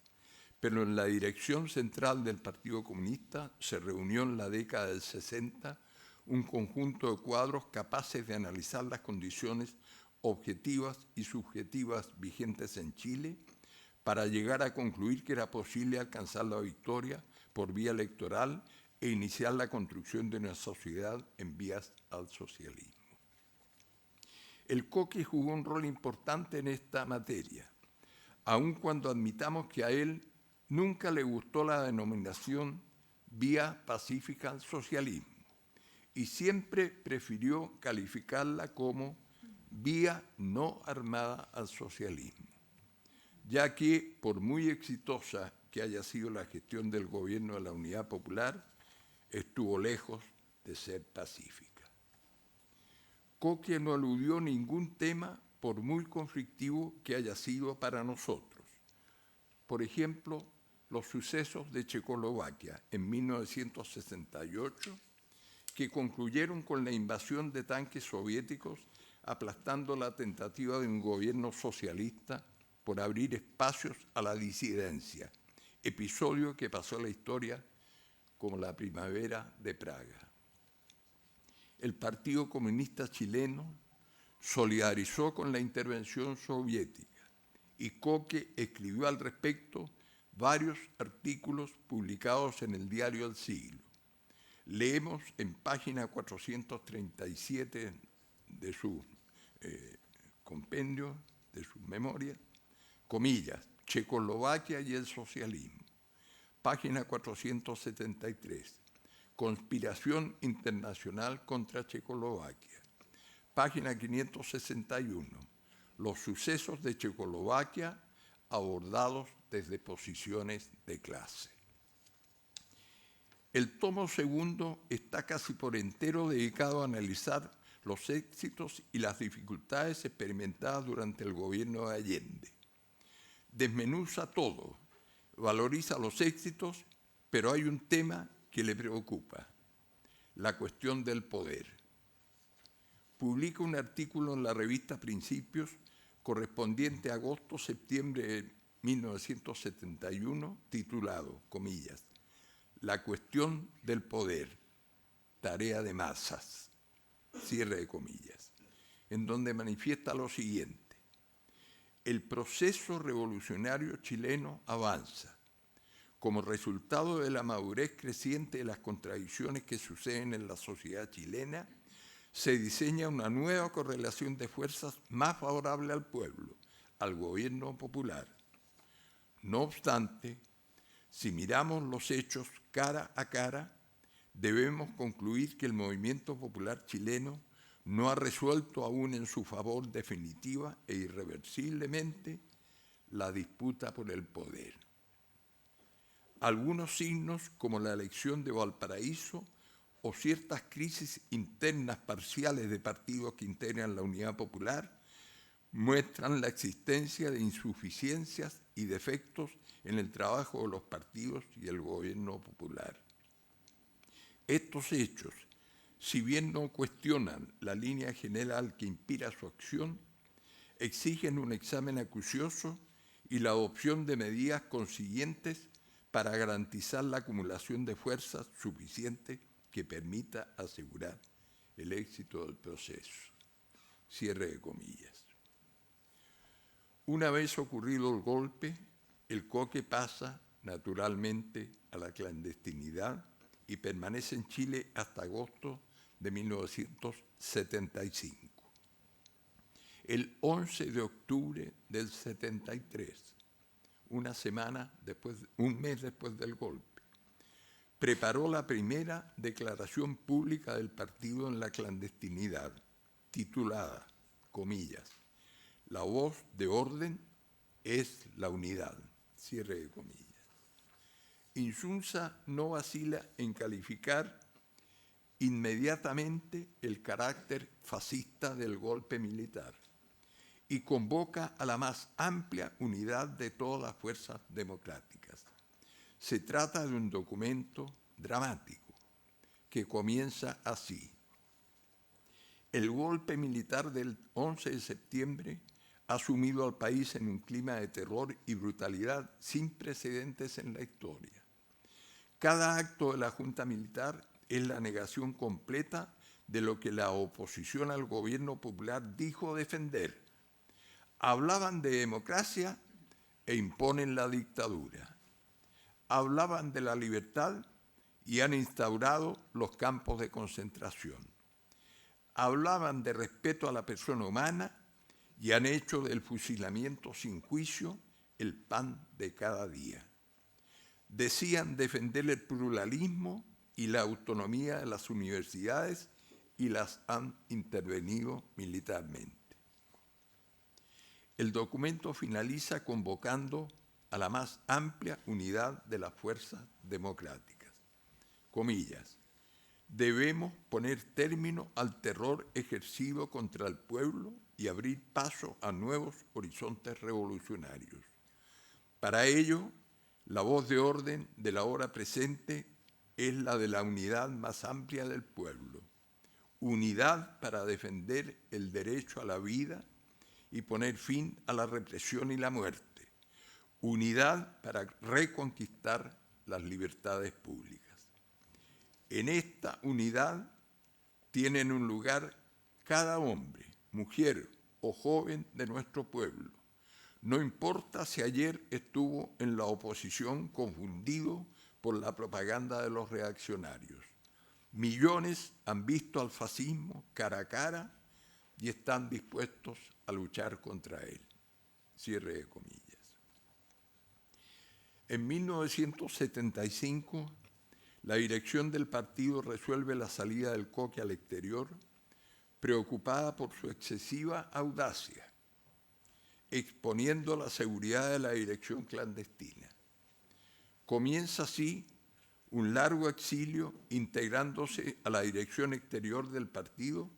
pero en la dirección central del Partido Comunista se reunió en la década del 60 un conjunto de cuadros capaces de analizar las condiciones objetivas y subjetivas vigentes en Chile para llegar a concluir que era posible alcanzar la victoria por vía electoral e iniciar la construcción de una sociedad en vías al socialismo. El COCE jugó un rol importante en esta materia, aun cuando admitamos que a él nunca le gustó la denominación vía pacífica al socialismo y siempre prefirió calificarla como vía no armada al socialismo, ya que, por muy exitosa que haya sido la gestión del gobierno de la Unidad Popular, estuvo lejos de ser pacífica. COCE no eludió ningún tema, por muy conflictivo que haya sido para nosotros. Por ejemplo, los sucesos de Checoslovaquia en 1968, que concluyeron con la invasión de tanques soviéticos aplastando la tentativa de un gobierno socialista por abrir espacios a la disidencia, episodio que pasó a la historia como la Primavera de Praga. El Partido Comunista Chileno solidarizó con la intervención soviética y COCE escribió al respecto varios artículos publicados en el diario El Siglo. Leemos en página 437 de su compendio, de sus memorias, comillas, Checoslovaquia y el socialismo. Página 473, conspiración internacional contra Checoslovaquia. Página 561, los sucesos de Checoslovaquia abordados desde posiciones de clase. El tomo segundo está casi por entero dedicado a analizar los éxitos y las dificultades experimentadas durante el gobierno de Allende. Desmenuza todo, valoriza los éxitos, pero hay un tema que le preocupa, la cuestión del poder. Publica un artículo en la revista Principios correspondiente a agosto-septiembre de 1971, titulado, comillas, La cuestión del poder, tarea de masas, cierre de comillas, en donde manifiesta lo siguiente: el proceso revolucionario chileno avanza. Como resultado de la madurez creciente de las contradicciones que suceden en la sociedad chilena, se diseña una nueva correlación de fuerzas más favorable al pueblo, al gobierno popular. No obstante, si miramos los hechos cara a cara, debemos concluir que el movimiento popular chileno no ha resuelto aún en su favor definitiva e irreversiblemente la disputa por el poder. Algunos signos, como la elección de Valparaíso o ciertas crisis internas parciales de partidos que integran la Unidad Popular, muestran la existencia de insuficiencias y defectos en el trabajo de los partidos y el gobierno popular. Estos hechos, si bien no cuestionan la línea general que inspira su acción, exigen un examen acucioso y la adopción de medidas consiguientes para garantizar la acumulación de fuerzas suficiente que permita asegurar el éxito del proceso. Cierre de comillas. Una vez ocurrido el golpe, el Coque pasa naturalmente a la clandestinidad y permanece en Chile hasta agosto de 1975. El 11 de octubre del 73, un mes después del golpe, preparó la primera declaración pública del partido en la clandestinidad, titulada, comillas, "La voz de orden es la unidad", cierre de comillas. Insunza no vacila en calificar inmediatamente el carácter fascista del golpe militar y convoca a la más amplia unidad de todas las fuerzas democráticas. Se trata de un documento dramático que comienza así. El golpe militar del 11 de septiembre ha sumido al país en un clima de terror y brutalidad sin precedentes en la historia. Cada acto de la Junta Militar es la negación completa de lo que la oposición al gobierno popular dijo defender. Hablaban de democracia e imponen la dictadura. Hablaban de la libertad y han instaurado los campos de concentración. Hablaban de respeto a la persona humana y han hecho del fusilamiento sin juicio el pan de cada día. Decían defender el pluralismo y la autonomía de las universidades y las han intervenido militarmente. El documento finaliza convocando a la más amplia unidad de las fuerzas democráticas. Comillas, debemos poner término al terror ejercido contra el pueblo y abrir paso a nuevos horizontes revolucionarios. Para ello, la voz de orden de la hora presente es la de la unidad más amplia del pueblo. Unidad para defender el derecho a la vida y poner fin a la represión y la muerte. Unidad para reconquistar las libertades públicas. En esta unidad tienen un lugar cada hombre, mujer o joven de nuestro pueblo. No importa si ayer estuvo en la oposición confundido por la propaganda de los reaccionarios. Millones han visto al fascismo cara a cara y están dispuestos a luchar contra él. Cierre de comillas. En 1975, la dirección del partido resuelve la salida del Coque al exterior, preocupada por su excesiva audacia, exponiendo la seguridad de la dirección clandestina. Comienza así un largo exilio integrándose a la dirección exterior del partido,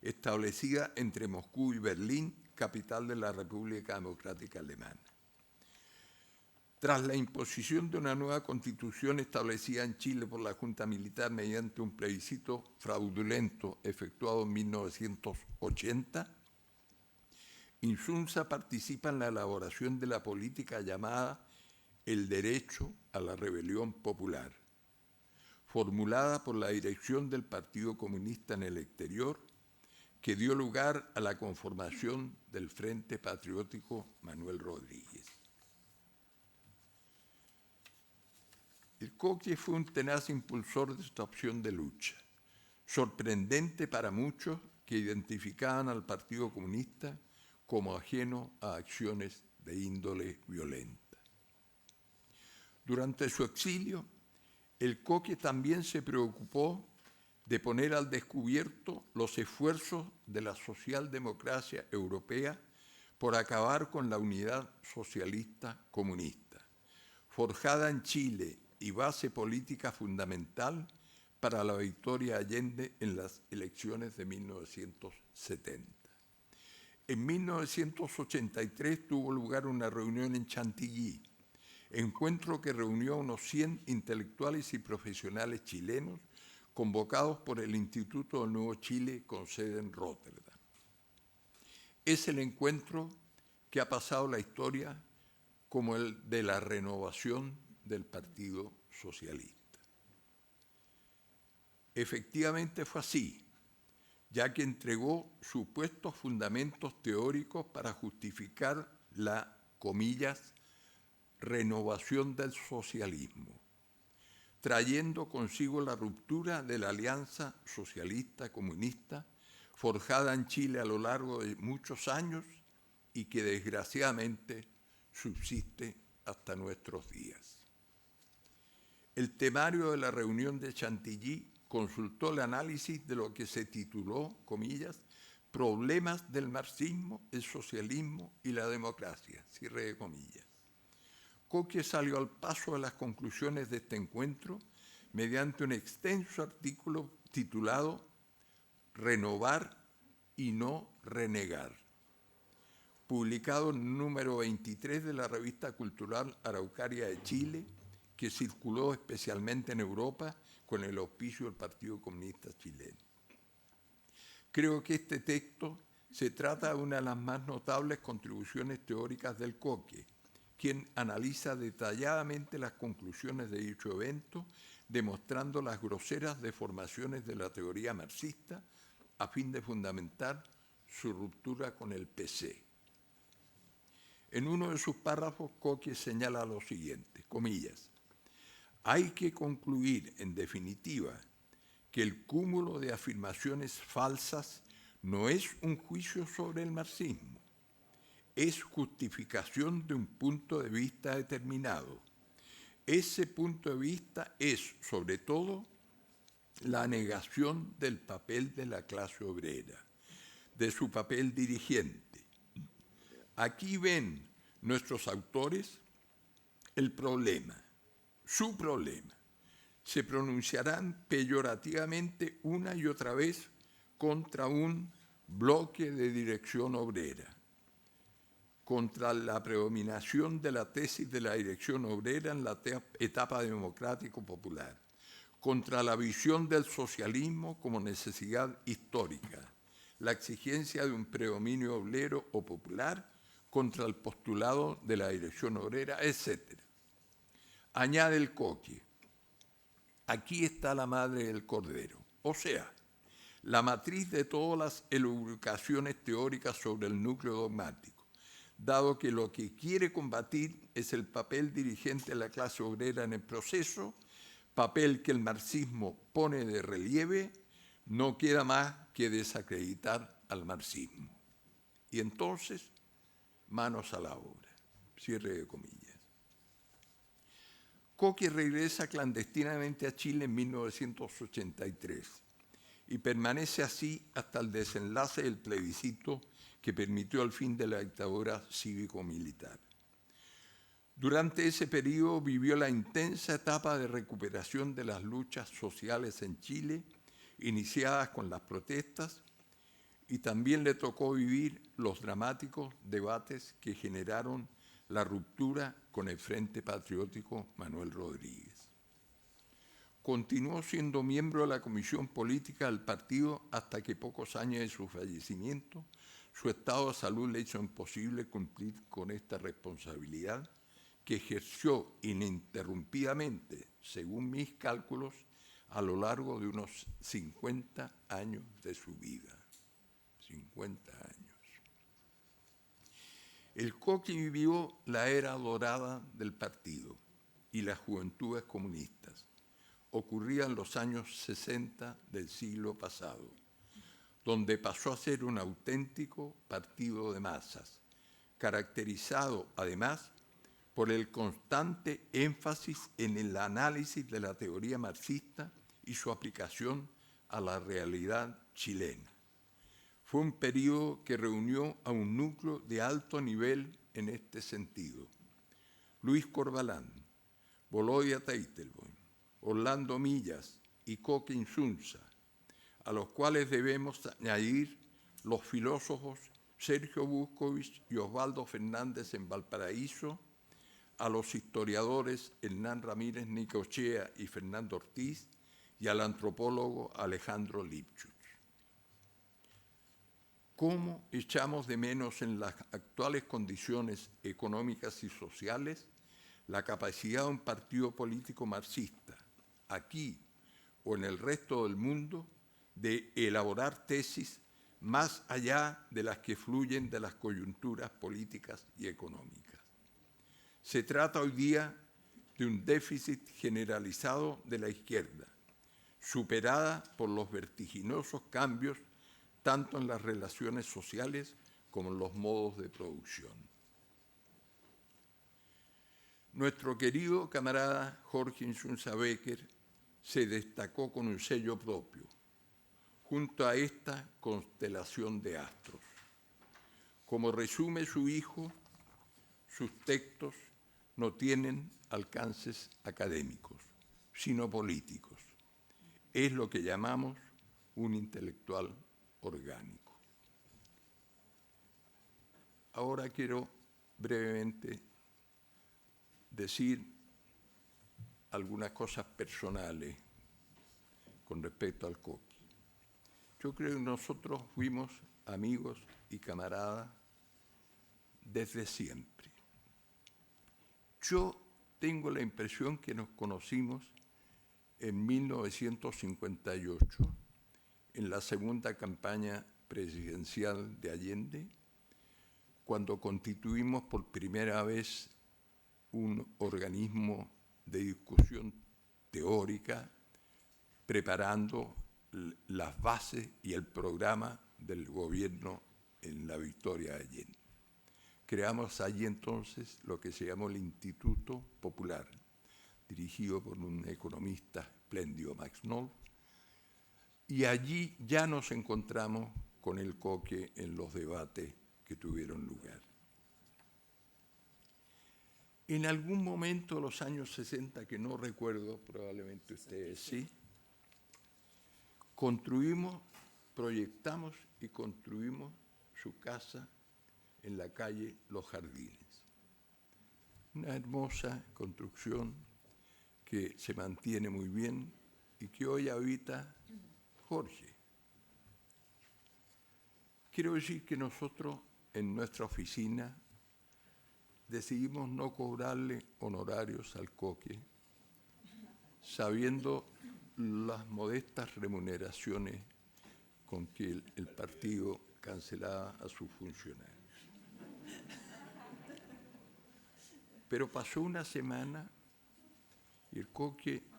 establecida entre Moscú y Berlín, capital de la República Democrática Alemana. Tras la imposición de una nueva constitución establecida en Chile por la Junta Militar mediante un plebiscito fraudulento efectuado en 1980, Insunza participa en la elaboración de la política llamada el derecho a la rebelión popular, formulada por la dirección del Partido Comunista en el exterior, que dio lugar a la conformación del Frente Patriótico Manuel Rodríguez. El Coque fue un tenaz impulsor de esta opción de lucha, sorprendente para muchos que identificaban al Partido Comunista como ajeno a acciones de índole violenta. Durante su exilio, el Coque también se preocupó de poner al descubierto los esfuerzos de la socialdemocracia europea por acabar con la unidad socialista comunista, forjada en Chile y base política fundamental para la victoria de Allende en las elecciones de 1970. En 1983 tuvo lugar una reunión en Chantilly, encuentro que reunió a unos 100 intelectuales y profesionales chilenos convocados por el Instituto del Nuevo Chile con sede en Rotterdam. Es el encuentro que ha pasado la historia como el de la renovación del Partido Socialista. Efectivamente fue así, ya que entregó supuestos fundamentos teóricos para justificar la, comillas, renovación del socialismo, trayendo consigo la ruptura de la alianza socialista-comunista forjada en Chile a lo largo de muchos años y que desgraciadamente subsiste hasta nuestros días. El temario de la reunión de Chantilly consultó el análisis de lo que se tituló, comillas, Problemas del marxismo, el socialismo y la democracia, cierre de comillas. Coque salió al paso de las conclusiones de este encuentro mediante un extenso artículo titulado Renovar y no renegar, publicado en el número 23 de la revista cultural Araucaria de Chile, que circuló especialmente en Europa con el auspicio del Partido Comunista Chileno. Creo que este texto se trata de una de las más notables contribuciones teóricas del Coque, quien analiza detalladamente las conclusiones de dicho evento, demostrando las groseras deformaciones de la teoría marxista a fin de fundamentar su ruptura con el PC. En uno de sus párrafos, Coque señala lo siguiente, comillas, hay que concluir, en definitiva, que el cúmulo de afirmaciones falsas no es un juicio sobre el marxismo, es justificación de un punto de vista determinado. Ese punto de vista es, sobre todo, la negación del papel de la clase obrera, de su papel dirigente. Aquí ven nuestros autores el problema, su problema. Se pronunciarán peyorativamente una y otra vez contra un bloque de dirección obrera, contra la predominación de la tesis de la dirección obrera en la etapa democrático-popular, contra la visión del socialismo como necesidad histórica, la exigencia de un predominio obrero o popular contra el postulado de la dirección obrera, etc. Añade el Coque, aquí está la madre del cordero, o sea, la matriz de todas las elucubraciones teóricas sobre el núcleo dogmático, dado que lo que quiere combatir es el papel dirigente de la clase obrera en el proceso, papel que el marxismo pone de relieve, no queda más que desacreditar al marxismo. Y entonces, manos a la obra. Cierre de comillas. Coque regresa clandestinamente a Chile en 1983 y permanece así hasta el desenlace del plebiscito que permitió el fin de la dictadura cívico-militar. Durante ese periodo vivió la intensa etapa de recuperación de las luchas sociales en Chile, iniciadas con las protestas, y también le tocó vivir los dramáticos debates que generaron la ruptura con el Frente Patriótico Manuel Rodríguez. Continuó siendo miembro de la Comisión Política del partido hasta que pocos años de su fallecimiento, su estado de salud le hizo imposible cumplir con esta responsabilidad que ejerció ininterrumpidamente, según mis cálculos, a lo largo de unos 50 años de su vida. 50 años. El Coque vivió la era dorada del partido y las juventudes comunistas. Ocurría en los años 60 del siglo pasado, donde pasó a ser un auténtico partido de masas, caracterizado además por el constante énfasis en el análisis de la teoría marxista y su aplicación a la realidad chilena. Fue un periodo que reunió a un núcleo de alto nivel en este sentido. Luis Corbalán, Volodya Teitelbaum, Orlando Millas y Coque Insunza, a los cuales debemos añadir los filósofos Sergio Buscovich y Osvaldo Fernández en Valparaíso, a los historiadores Hernán Ramírez Nicochea y Fernando Ortiz y al antropólogo Alejandro Lipchus. ¿Cómo echamos de menos en las actuales condiciones económicas y sociales la capacidad de un partido político marxista, aquí o en el resto del mundo, de elaborar tesis más allá de las que fluyen de las coyunturas políticas y económicas? Se trata hoy día de un déficit generalizado de la izquierda, superada por los vertiginosos cambios tanto en las relaciones sociales como en los modos de producción. Nuestro querido camarada Jorge Insunza Becker se destacó con un sello propio, junto a esta constelación de astros. Como resume su hijo, sus textos no tienen alcances académicos, sino políticos. Es lo que llamamos un intelectual orgánico. Ahora quiero brevemente decir algunas cosas personales con respecto al Coqui. Yo creo que nosotros fuimos amigos y camaradas desde siempre. Yo tengo la impresión que nos conocimos en 1958, en la segunda campaña presidencial de Allende, cuando constituimos por primera vez un organismo de discusión teórica, preparando las bases y el programa del gobierno en la victoria de Allende. Creamos allí entonces lo que se llamó el Instituto Popular, dirigido por un economista espléndido, Max Knoll, y allí ya nos encontramos con el Coque en los debates que tuvieron lugar. En algún momento de los años 60, que no recuerdo, probablemente ustedes sí, proyectamos y construimos su casa en la calle Los Jardines. Una hermosa construcción que se mantiene muy bien y que hoy habita Jorge. Quiero decir que nosotros en nuestra oficina decidimos no cobrarle honorarios al Coque, sabiendo las modestas remuneraciones con que el partido cancelaba a sus funcionarios. Pero pasó una semana y el Coque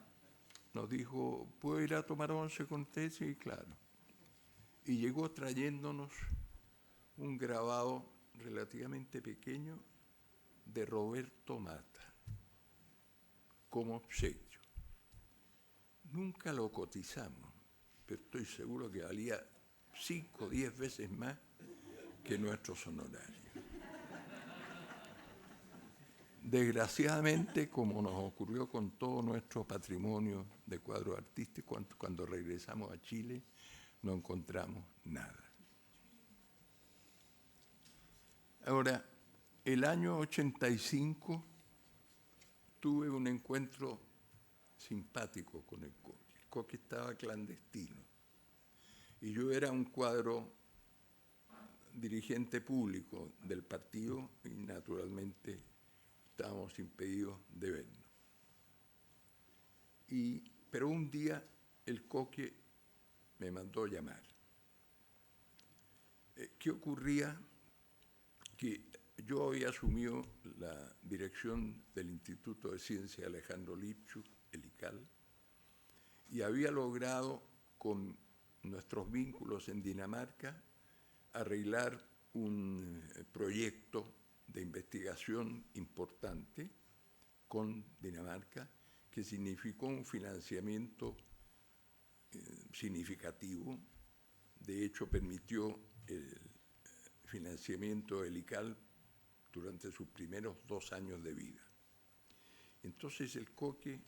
nos dijo, ¿puedo ir a tomar once con usted? Sí, claro. Y llegó trayéndonos un grabado relativamente pequeño de Roberto Mata como obsequio. Nunca lo cotizamos, pero estoy seguro que valía 5 o 10 veces más que nuestros honorarios. Desgraciadamente, como nos ocurrió con todo nuestro patrimonio de cuadros artísticos, cuando regresamos a Chile no encontramos nada. Ahora, el año 85 tuve un encuentro simpático con el Coque. El Coque estaba clandestino y yo era un cuadro dirigente público del partido y naturalmente estábamos impedidos de vernos. Pero un día el Coque me mandó llamar. ¿Qué ocurría? Que yo había asumido la dirección del Instituto de Ciencia Alejandro Lipschutz, el ICAL, y había logrado con nuestros vínculos en Dinamarca arreglar un proyecto de investigación importante con Dinamarca que significó un financiamiento significativo. De hecho, permitió el financiamiento del ICAL durante sus primeros 2 años de vida. Entonces el Coque,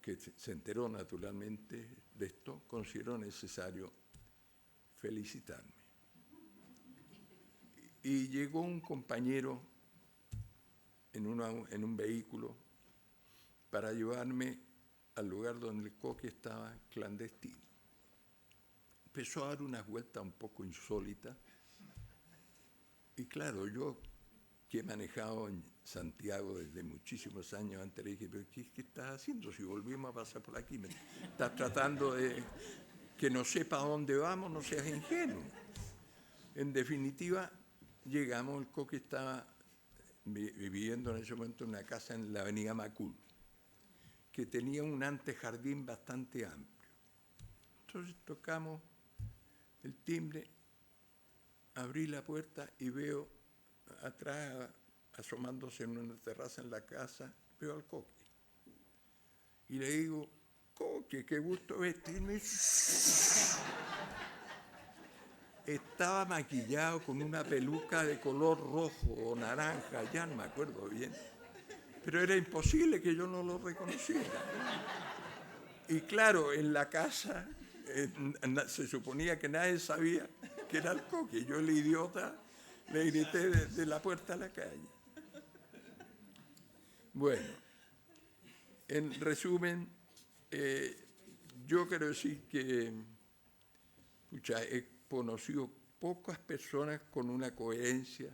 que se enteró naturalmente de esto, consideró necesario felicitarme. Y llegó un compañero en un vehículo para llevarme al lugar donde el Coque estaba clandestino. empezó a dar unas vueltas un poco insólitas. Y claro, yo que he manejado en Santiago desde muchísimos años antes, le dije, pero ¿qué estás haciendo? Si volvimos a pasar por aquí, me estás tratando de que no sepa a dónde vamos, no seas ingenuo. En definitiva, llegamos, el Coque estaba viviendo en ese momento en una casa en la avenida Macul, que tenía un antejardín bastante amplio. Entonces tocamos el timbre, abrí la puerta y veo atrás, asomándose en una terraza en la casa, veo al Coque. Y le digo, Coque, qué gusto verte. Y me dice, estaba maquillado con una peluca de color rojo o naranja, ya no me acuerdo bien, pero era imposible que yo no lo reconociera. Y claro, en la casa se suponía que nadie sabía que era el Coque. Yo, el idiota, le grité desde la puerta a la calle. Bueno, en resumen, yo quiero decir que he conocido pocas personas con una coherencia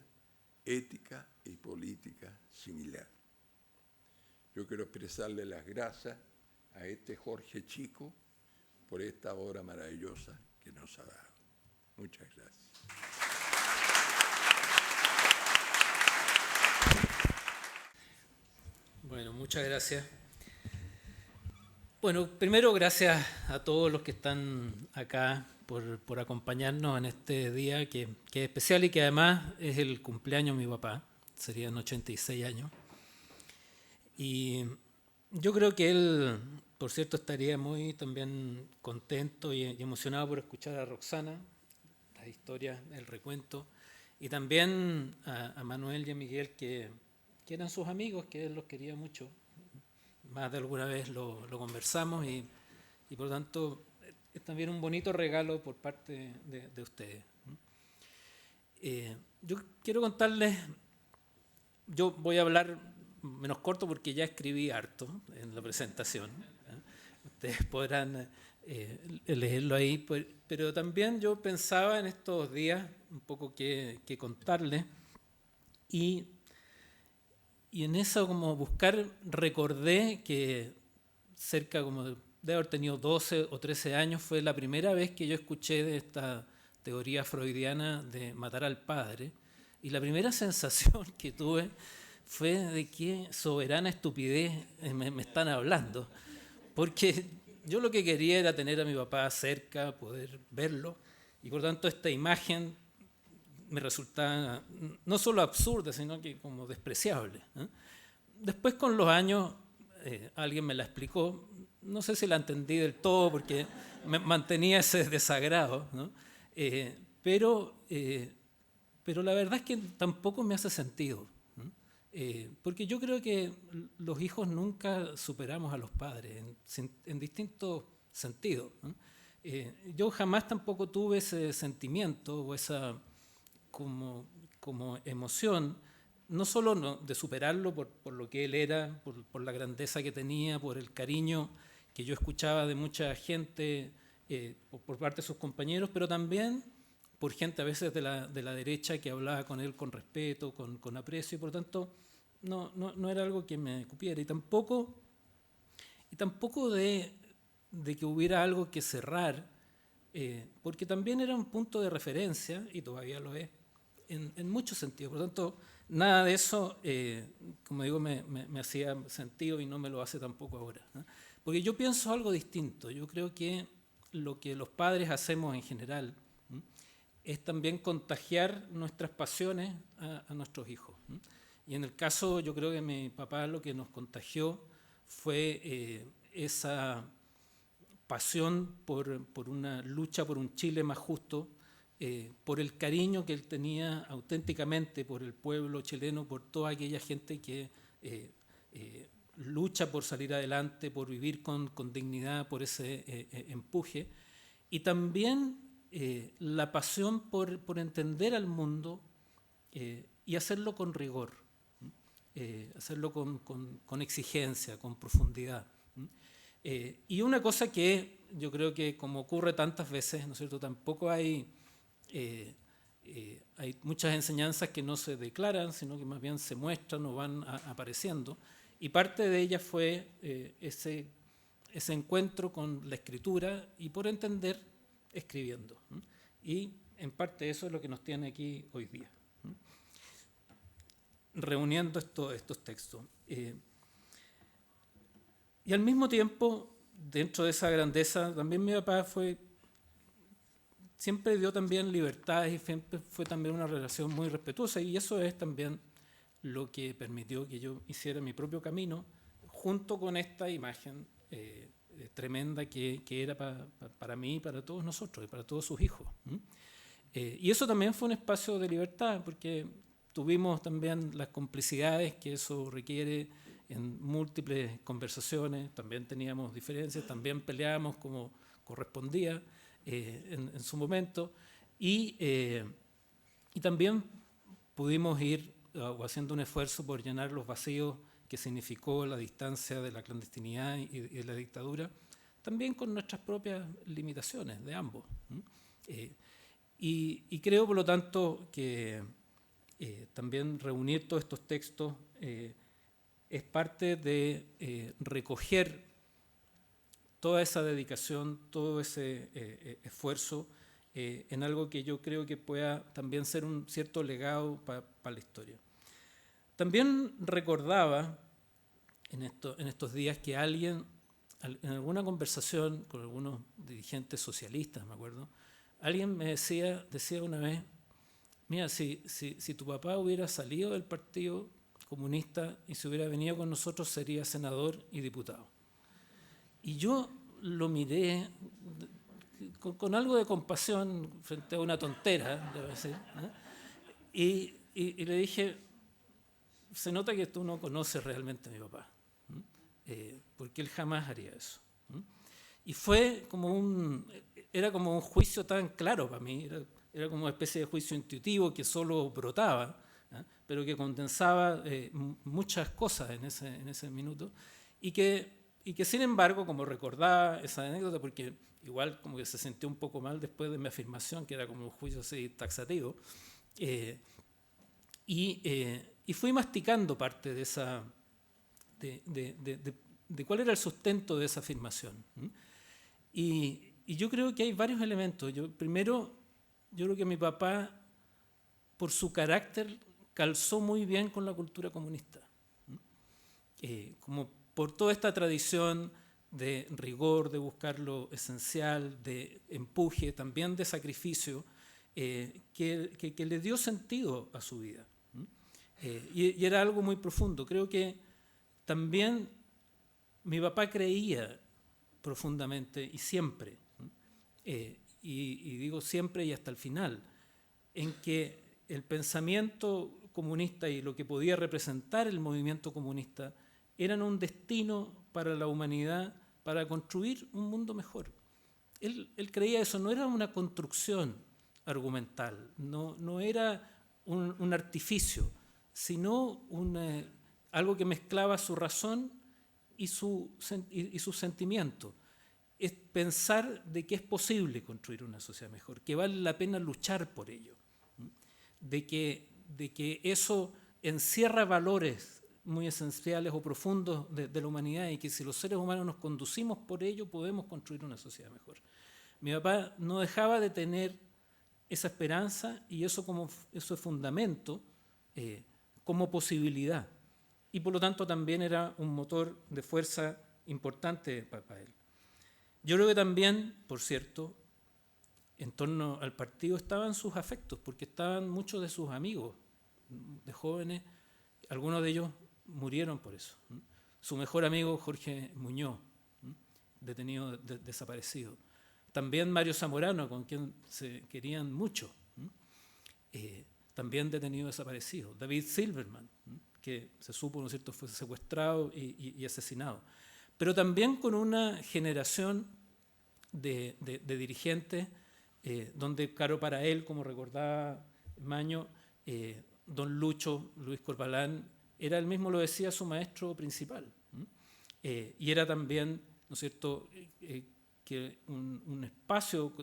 ética y política similar. Yo quiero expresarle las gracias a este Jorge Chico por esta obra maravillosa que nos ha dado. Muchas gracias. Bueno, muchas gracias. Bueno, primero gracias a todos los que están acá por acompañarnos en este día que es especial y que además es el cumpleaños de mi papá, serían 86 años. Y yo creo que él, por cierto, estaría muy también contento y emocionado por escuchar a Roxana, las historias, el recuento, y también a Manuel y a Miguel, que eran sus amigos, que él los quería mucho. Más de alguna vez lo conversamos y por lo tanto es también un bonito regalo por parte de ustedes. Yo quiero contarles, yo voy a hablar menos corto porque ya escribí harto en la presentación. Ustedes podrán leerlo ahí, pero también yo pensaba en estos días un poco qué contarles y en eso como buscar recordé que cerca como de haber tenido 12 o 13 años fue la primera vez que yo escuché de esta teoría freudiana de matar al padre y la primera sensación que tuve fue de qué soberana estupidez me están hablando, porque yo lo que quería era tener a mi papá cerca, poder verlo y por tanto esta imagen me resultaba no solo absurda, sino que como despreciable. Después con los años alguien me la explicó, no sé si la entendí del todo porque me mantenía ese desagrado, ¿no? Pero la verdad es que tampoco me hace sentido, ¿no? Porque yo creo que los hijos nunca superamos a los padres en distintos sentidos, ¿no? Yo jamás tampoco tuve ese sentimiento o esa como emoción, no solo de superarlo por lo que él era, por la grandeza que tenía, por el cariño que yo escuchaba de mucha gente por parte de sus compañeros, pero también por gente a veces de la derecha que hablaba con él con respeto, con aprecio, y por tanto no era algo que me cupiera, y tampoco de que hubiera algo que cerrar, porque también era un punto de referencia, y todavía lo es, en muchos sentidos. Por lo tanto, nada de eso, como digo, me hacía sentido y no me lo hace tampoco ahora, ¿no? Porque yo pienso algo distinto. Yo creo que lo que los padres hacemos en general, ¿no?, es también contagiar nuestras pasiones a nuestros hijos, ¿no? Y en el caso, yo creo que mi papá lo que nos contagió fue esa pasión por una lucha por un Chile más justo, por el cariño que él tenía auténticamente por el pueblo chileno, por toda aquella gente que lucha por salir adelante, por vivir con dignidad, por ese empuje, y también la pasión por entender al mundo y hacerlo con rigor, hacerlo con exigencia, con profundidad. Y una cosa que yo creo que, como ocurre tantas veces, ¿no es cierto?, tampoco hay muchas enseñanzas que no se declaran, sino que más bien se muestran o van apareciendo. Y parte de ellas fue ese encuentro con la escritura y, por entender, escribiendo. Y en parte eso es lo que nos tiene aquí hoy día, reuniendo estos textos. Y al mismo tiempo, dentro de esa grandeza, también mi papá siempre dio también libertades y siempre fue también una relación muy respetuosa, y eso es también lo que permitió que yo hiciera mi propio camino junto con esta imagen tremenda que era para mí y para todos nosotros y para todos sus hijos. Y eso también fue un espacio de libertad, porque tuvimos también las complicidades que eso requiere en múltiples conversaciones, también teníamos diferencias, también peleábamos como correspondía en su momento, y también pudimos ir haciendo un esfuerzo por llenar los vacíos que significó la distancia de la clandestinidad y de la dictadura, también con nuestras propias limitaciones de ambos. Y creo, por lo tanto, que también reunir todos estos textos es parte de recoger toda esa dedicación, todo ese esfuerzo en algo que yo creo que pueda también ser un cierto legado para la historia. También recordaba en estos días que alguien, en alguna conversación con algunos dirigentes socialistas, me acuerdo, alguien me decía una vez: mira, si tu papá hubiera salido del Partido Comunista y se hubiera venido con nosotros, sería senador y diputado. Y yo lo miré con algo de compasión frente a una tontera, debo decir, ¿no? Y le dije: se nota que tú no conoces realmente a mi papá, porque él jamás haría eso. Y fue era como un juicio tan claro para mí, era como una especie de juicio intuitivo que solo brotaba, pero que condensaba muchas cosas en ese minuto, y que sin embargo, como recordaba esa anécdota, porque igual como que se sintió un poco mal después de mi afirmación, que era como un juicio así taxativo, y fui masticando parte de esa de cuál era el sustento de esa afirmación. Y yo creo que hay varios elementos. Primero, yo creo que mi papá, por su carácter, calzó muy bien con la cultura comunista. Como por toda esta tradición de rigor, de buscar lo esencial, de empuje, también de sacrificio, que le dio sentido a su vida. Y era algo muy profundo. Creo que también mi papá creía profundamente y siempre, y digo siempre y hasta el final, en que el pensamiento comunista y lo que podía representar el movimiento comunista eran un destino para la humanidad, para construir un mundo mejor. Él creía eso, no era una construcción argumental, no era un artificio, sino algo que mezclaba su razón y su sentimiento. Es pensar de que es posible construir una sociedad mejor, que vale la pena luchar por ello, de que eso encierra valores muy esenciales o profundos de la humanidad, y que si los seres humanos nos conducimos por ello podemos construir una sociedad mejor. Mi papá no dejaba de tener esa esperanza, y eso es fundamento como posibilidad, y por lo tanto también era un motor de fuerza importante para él. Yo creo que también, por cierto, en torno al partido estaban sus afectos, porque estaban muchos de sus amigos de jóvenes, algunos de ellos murieron por eso. Su mejor amigo Jorge Muñoz, detenido, desaparecido. También Mario Zamorano, con quien se querían mucho, también detenido, desaparecido. David Silverman, que se supo, ¿no es cierto?, fue secuestrado y asesinado. Pero también con una generación de dirigentes, donde, claro, para él, como recordaba Maño, don Lucho, Luis Corbalán, era, él mismo lo decía, su maestro principal, y era también ¿no es cierto?, que un espacio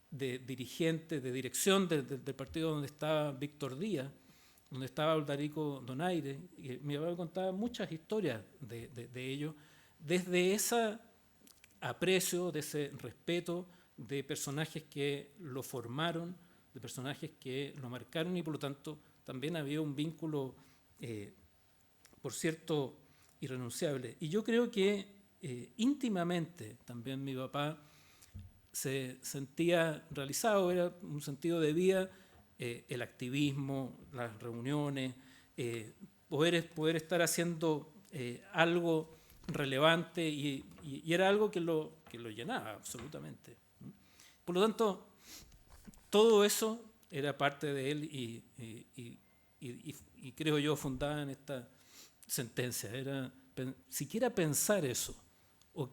de dirigente, de dirección del partido donde estaba Víctor Díaz, donde estaba Oldarico Donaire, y mi papá me contaba muchas historias de ellos, desde ese aprecio, de ese respeto de personajes que lo formaron, de personajes que lo marcaron, y por lo tanto también había un vínculo, por cierto, irrenunciable. Y yo creo que íntimamente también mi papá se sentía realizado, era un sentido de vida, el activismo, las reuniones, poder estar haciendo algo relevante, y era algo que lo llenaba absolutamente. Por lo tanto, todo eso era parte de él, y creo yo fundada en esta sentencia. Era siquiera pensar eso, o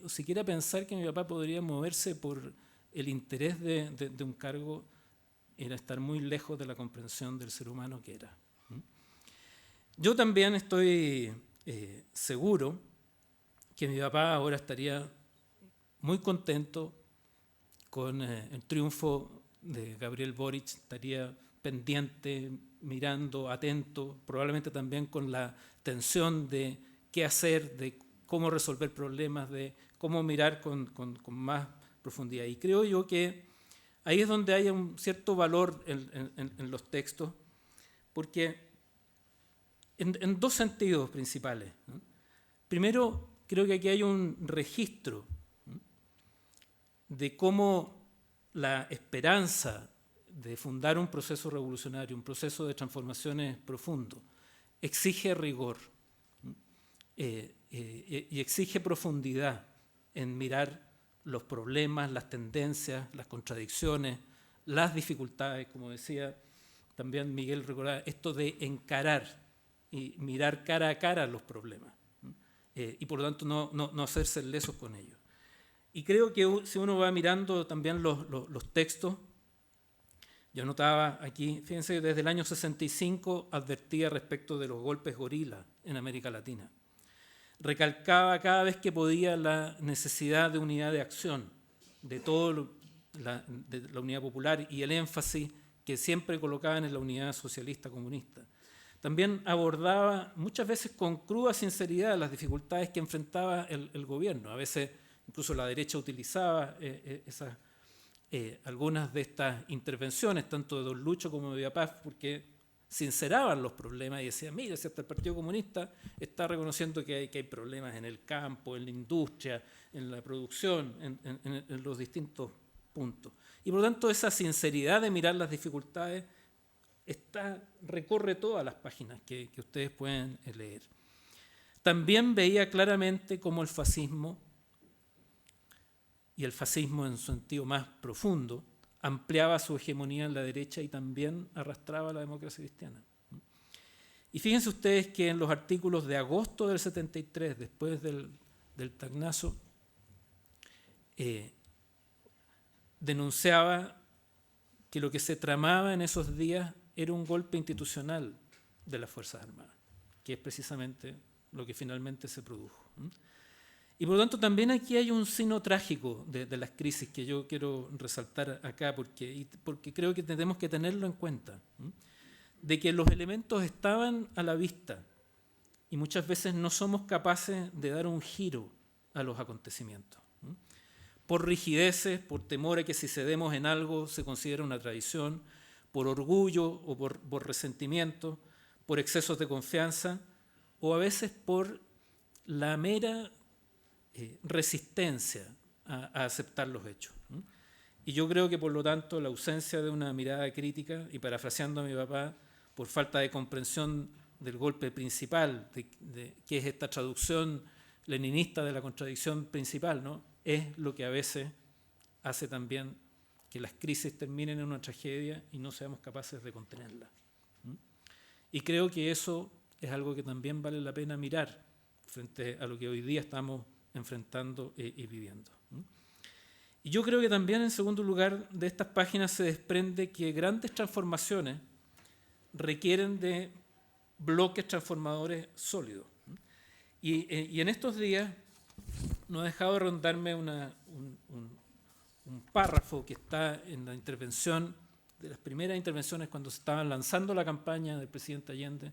siquiera pensar que mi papá podría moverse por el interés de un cargo, era estar muy lejos de la comprensión del ser humano que era. Yo también estoy seguro que mi papá ahora estaría muy contento con el triunfo de Gabriel Boric, estaría pendiente, mirando, atento, probablemente también con la tensión de qué hacer, de cómo resolver problemas, de cómo mirar con más profundidad. Y creo yo que ahí es donde hay un cierto valor en los textos, porque en dos sentidos principales, ¿no? Primero, creo que aquí hay un registro, ¿no?, de cómo la esperanza de fundar un proceso revolucionario, un proceso de transformaciones profundo, exige rigor, ¿no?, y exige profundidad en mirar los problemas, las tendencias, las contradicciones, las dificultades, como decía también Miguel, recordaba esto de encarar y mirar cara a cara los problemas, ¿no?, y por lo tanto no hacerse lesos con ellos. Y creo que si uno va mirando también los textos, yo notaba aquí, fíjense, desde el año 65 advertía respecto de los golpes gorila en América Latina. Recalcaba cada vez que podía la necesidad de unidad de acción, de toda la unidad popular, y el énfasis que siempre colocaban en la unidad socialista comunista. También abordaba muchas veces con cruda sinceridad las dificultades que enfrentaba el gobierno. A veces incluso la derecha utilizaba algunas de estas intervenciones, tanto de don Lucho como de mi papá, porque sinceraban los problemas y decían, mira, si hasta el Partido Comunista está reconociendo que hay problemas en el campo, en la industria, en la producción, en los distintos puntos. Y por lo tanto esa sinceridad de mirar las dificultades recorre todas las páginas que ustedes pueden leer. También veía claramente cómo el fascismo, y el fascismo en su sentido más profundo, ampliaba su hegemonía en la derecha y también arrastraba a la democracia cristiana. Y fíjense ustedes que en los artículos de agosto del 73, después del Tacnazo, denunciaba que lo que se tramaba en esos días era un golpe institucional de las Fuerzas Armadas, que es precisamente lo que finalmente se produjo. Y por lo tanto también aquí hay un signo trágico de las crisis que yo quiero resaltar acá, porque creo que tenemos que tenerlo en cuenta, de que los elementos estaban a la vista y muchas veces no somos capaces de dar un giro a los acontecimientos, por rigideces, por temor a que si cedemos en algo se considera una traición, por orgullo o por resentimiento, por excesos de confianza, o a veces por la mera resistencia a aceptar los hechos. Y yo creo que por lo tanto la ausencia de una mirada crítica, y parafraseando a mi papá, por falta de comprensión del golpe principal, que es esta traducción leninista de la contradicción principal, ¿no?, es lo que a veces hace también que las crisis terminen en una tragedia y no seamos capaces de contenerla. Y creo que eso es algo que también vale la pena mirar frente a lo que hoy día estamos enfrentando y viviendo. Y yo creo que también, en segundo lugar, de estas páginas se desprende que grandes transformaciones requieren de bloques transformadores sólidos. Y en estos días no ha dejado de rondarme un párrafo que está en la intervención, de las primeras intervenciones cuando se estaban lanzando la campaña del presidente Allende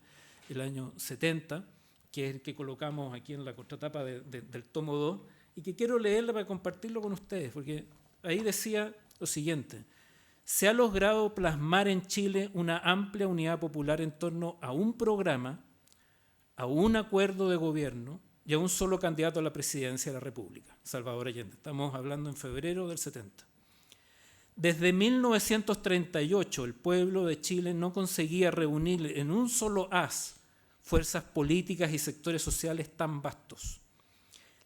el año 70, que es el que colocamos aquí en la contratapa del tomo 2, y que quiero leerla para compartirlo con ustedes, porque ahí decía lo siguiente: se ha logrado plasmar en Chile una amplia unidad popular en torno a un programa, a un acuerdo de gobierno y a un solo candidato a la presidencia de la República, Salvador Allende. Estamos hablando en febrero del 70. Desde 1938 el pueblo de Chile no conseguía reunir en un solo haz fuerzas políticas y sectores sociales tan vastos.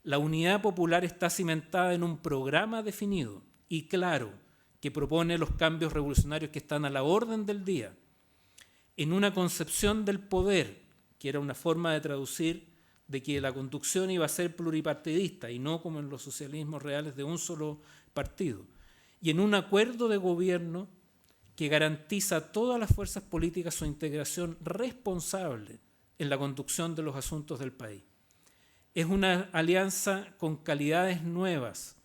La unidad popular está cimentada en un programa definido y claro que propone los cambios revolucionarios que están a la orden del día, en una concepción del poder, que era una forma de traducir de que la conducción iba a ser pluripartidista y no como en los socialismos reales de un solo partido, y en un acuerdo de gobierno que garantiza a todas las fuerzas políticas su integración responsable en la conducción de los asuntos del país. Es una alianza con calidades nuevas,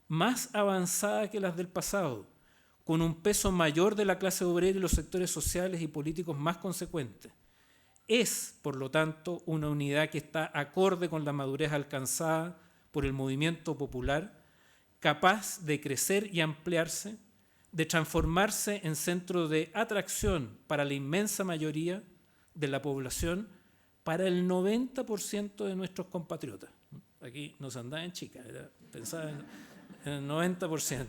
más avanzada que las del pasado, con un peso mayor de la clase obrera y los sectores sociales y políticos más consecuentes. Es, por lo tanto, una unidad que está acorde con la madurez alcanzada por el movimiento popular, capaz de crecer y ampliarse, de transformarse en centro de atracción para la inmensa mayoría de la población, para el 90% de nuestros compatriotas. Aquí no se andaba en chica, pensaba en el 90%,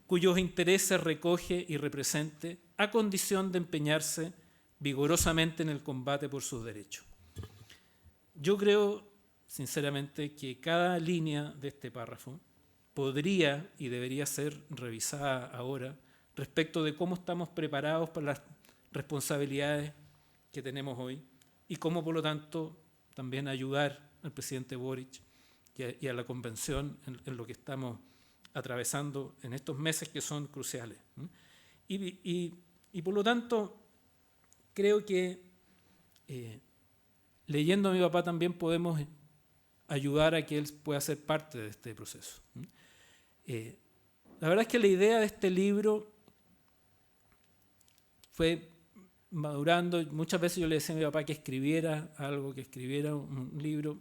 cuyos intereses recoge y represente a condición de empeñarse vigorosamente en el combate por sus derechos. Yo creo, sinceramente, que cada línea de este párrafo podría y debería ser revisada ahora respecto de cómo estamos preparados para las responsabilidades que tenemos hoy y cómo, por lo tanto, también ayudar al presidente Boric y a la convención en lo que estamos atravesando en estos meses que son cruciales. Y por lo tanto, creo que leyendo a mi papá también podemos ayudar a que él pueda ser parte de este proceso. La verdad es que la idea de este libro fue madurando. Muchas veces yo le decía a mi papá que escribiera algo, que escribiera un libro.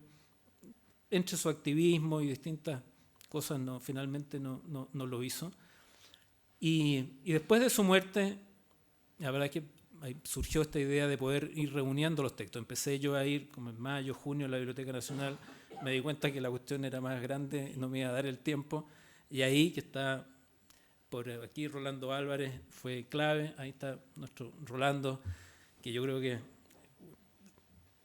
Entre su activismo y distintas cosas, finalmente no lo hizo. Y después de su muerte, la verdad es que surgió esta idea de poder ir reuniendo los textos. Empecé yo a ir como en mayo, junio a la Biblioteca Nacional, me di cuenta que la cuestión era más grande, no me iba a dar el tiempo, y ahí que está por aquí Rolando Álvarez fue clave. Ahí está nuestro Rolando, que yo creo que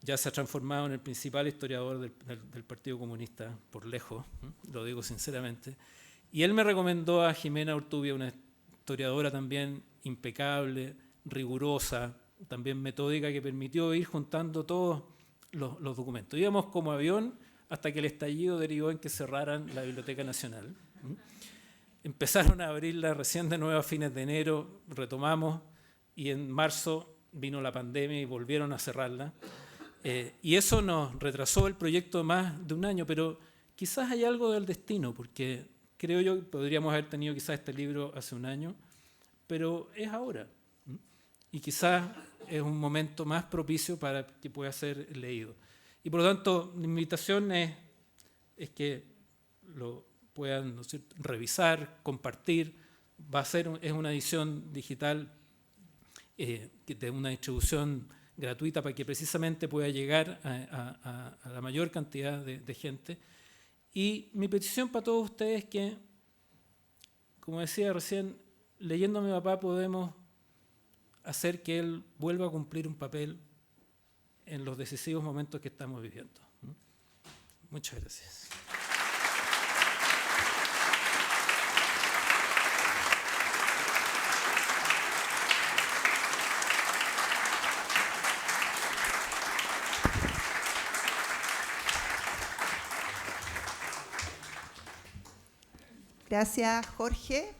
ya se ha transformado en el principal historiador del Partido Comunista por lejos, lo digo sinceramente. Y él me recomendó a Jimena Urtubia, una historiadora también impecable, rigurosa, también metódica, que permitió ir juntando todos los documentos. Íbamos como avión hasta que el estallido derivó en que cerraran la Biblioteca Nacional. Empezaron a abrirla recién de nuevo a fines de enero, retomamos, y en marzo vino la pandemia y volvieron a cerrarla. Y eso nos retrasó el proyecto más de un año, pero quizás hay algo del destino, porque creo yo que podríamos haber tenido quizás este libro hace un año, pero es ahora. Y quizás es un momento más propicio para que pueda ser leído. Y por lo tanto, mi invitación es que lo puedan, ¿no es cierto?, revisar, compartir. Es una edición digital de una distribución gratuita para que precisamente pueda llegar a la mayor cantidad de gente. Y mi petición para todos ustedes es que, como decía recién, leyendo a mi papá podemos hacer que él vuelva a cumplir un papel en los decisivos momentos que estamos viviendo. Muchas gracias. Gracias, Jorge.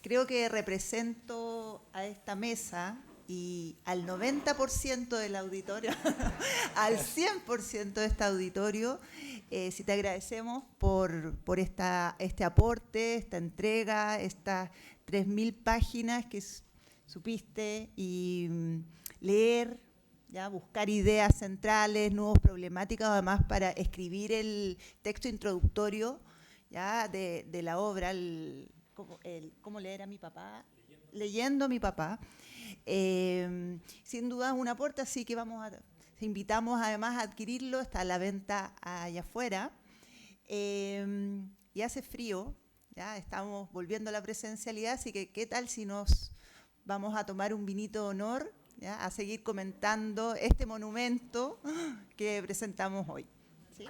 Creo que represento a esta mesa y al 90% del auditorio, al 100% de este auditorio, sí te agradecemos por este aporte, esta entrega, estas 3.000 páginas que supiste y leer, ¿ya? Buscar ideas centrales, nuevas problemáticas, además para escribir el texto introductorio, ¿ya? de la obra, ¿cómo leer a mi papá? Leyendo a mi papá. Sin duda es un aporte, así que invitamos además a adquirirlo, está a la venta allá afuera. Y hace frío, ya estamos volviendo a la presencialidad, así que ¿qué tal si nos vamos a tomar un vinito de honor, ya, a seguir comentando este monumento que presentamos hoy? ¿Sí?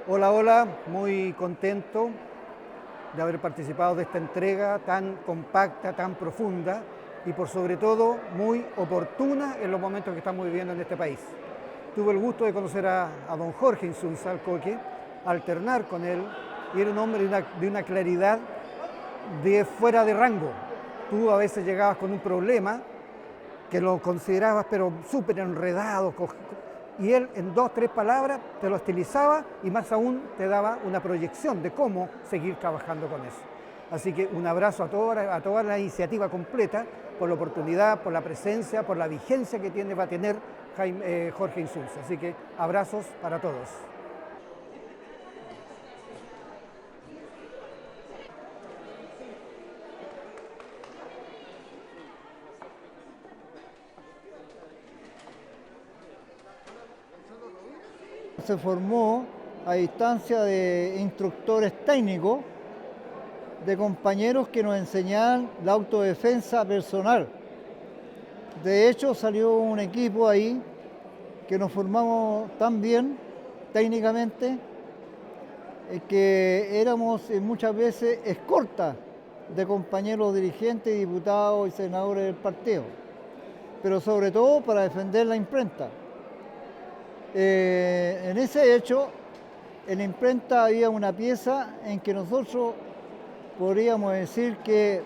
Hola, hola, muy contento de haber participado de esta entrega tan compacta, tan profunda y por sobre todo muy oportuna en los momentos que estamos viviendo en este país. Tuve el gusto de conocer a don Jorge Insunza Alcoque, alternar con él, y era un hombre de una claridad de fuera de rango. Tú a veces llegabas con un problema que lo considerabas pero súper enredado, y él en 2 o 3 palabras te lo estilizaba y más aún te daba una proyección de cómo seguir trabajando con eso. Así que un abrazo a toda la iniciativa completa por la oportunidad, por la presencia, por la vigencia que va a tener Jorge Insunza. Así que abrazos para todos. Se formó a distancia de instructores técnicos, de compañeros que nos enseñaban la autodefensa personal. De hecho, salió un equipo ahí que nos formamos tan bien técnicamente que éramos muchas veces escoltas de compañeros dirigentes, diputados y senadores del partido, pero sobre todo para defender la imprenta. En ese hecho, en la imprenta había una pieza en que nosotros podríamos decir que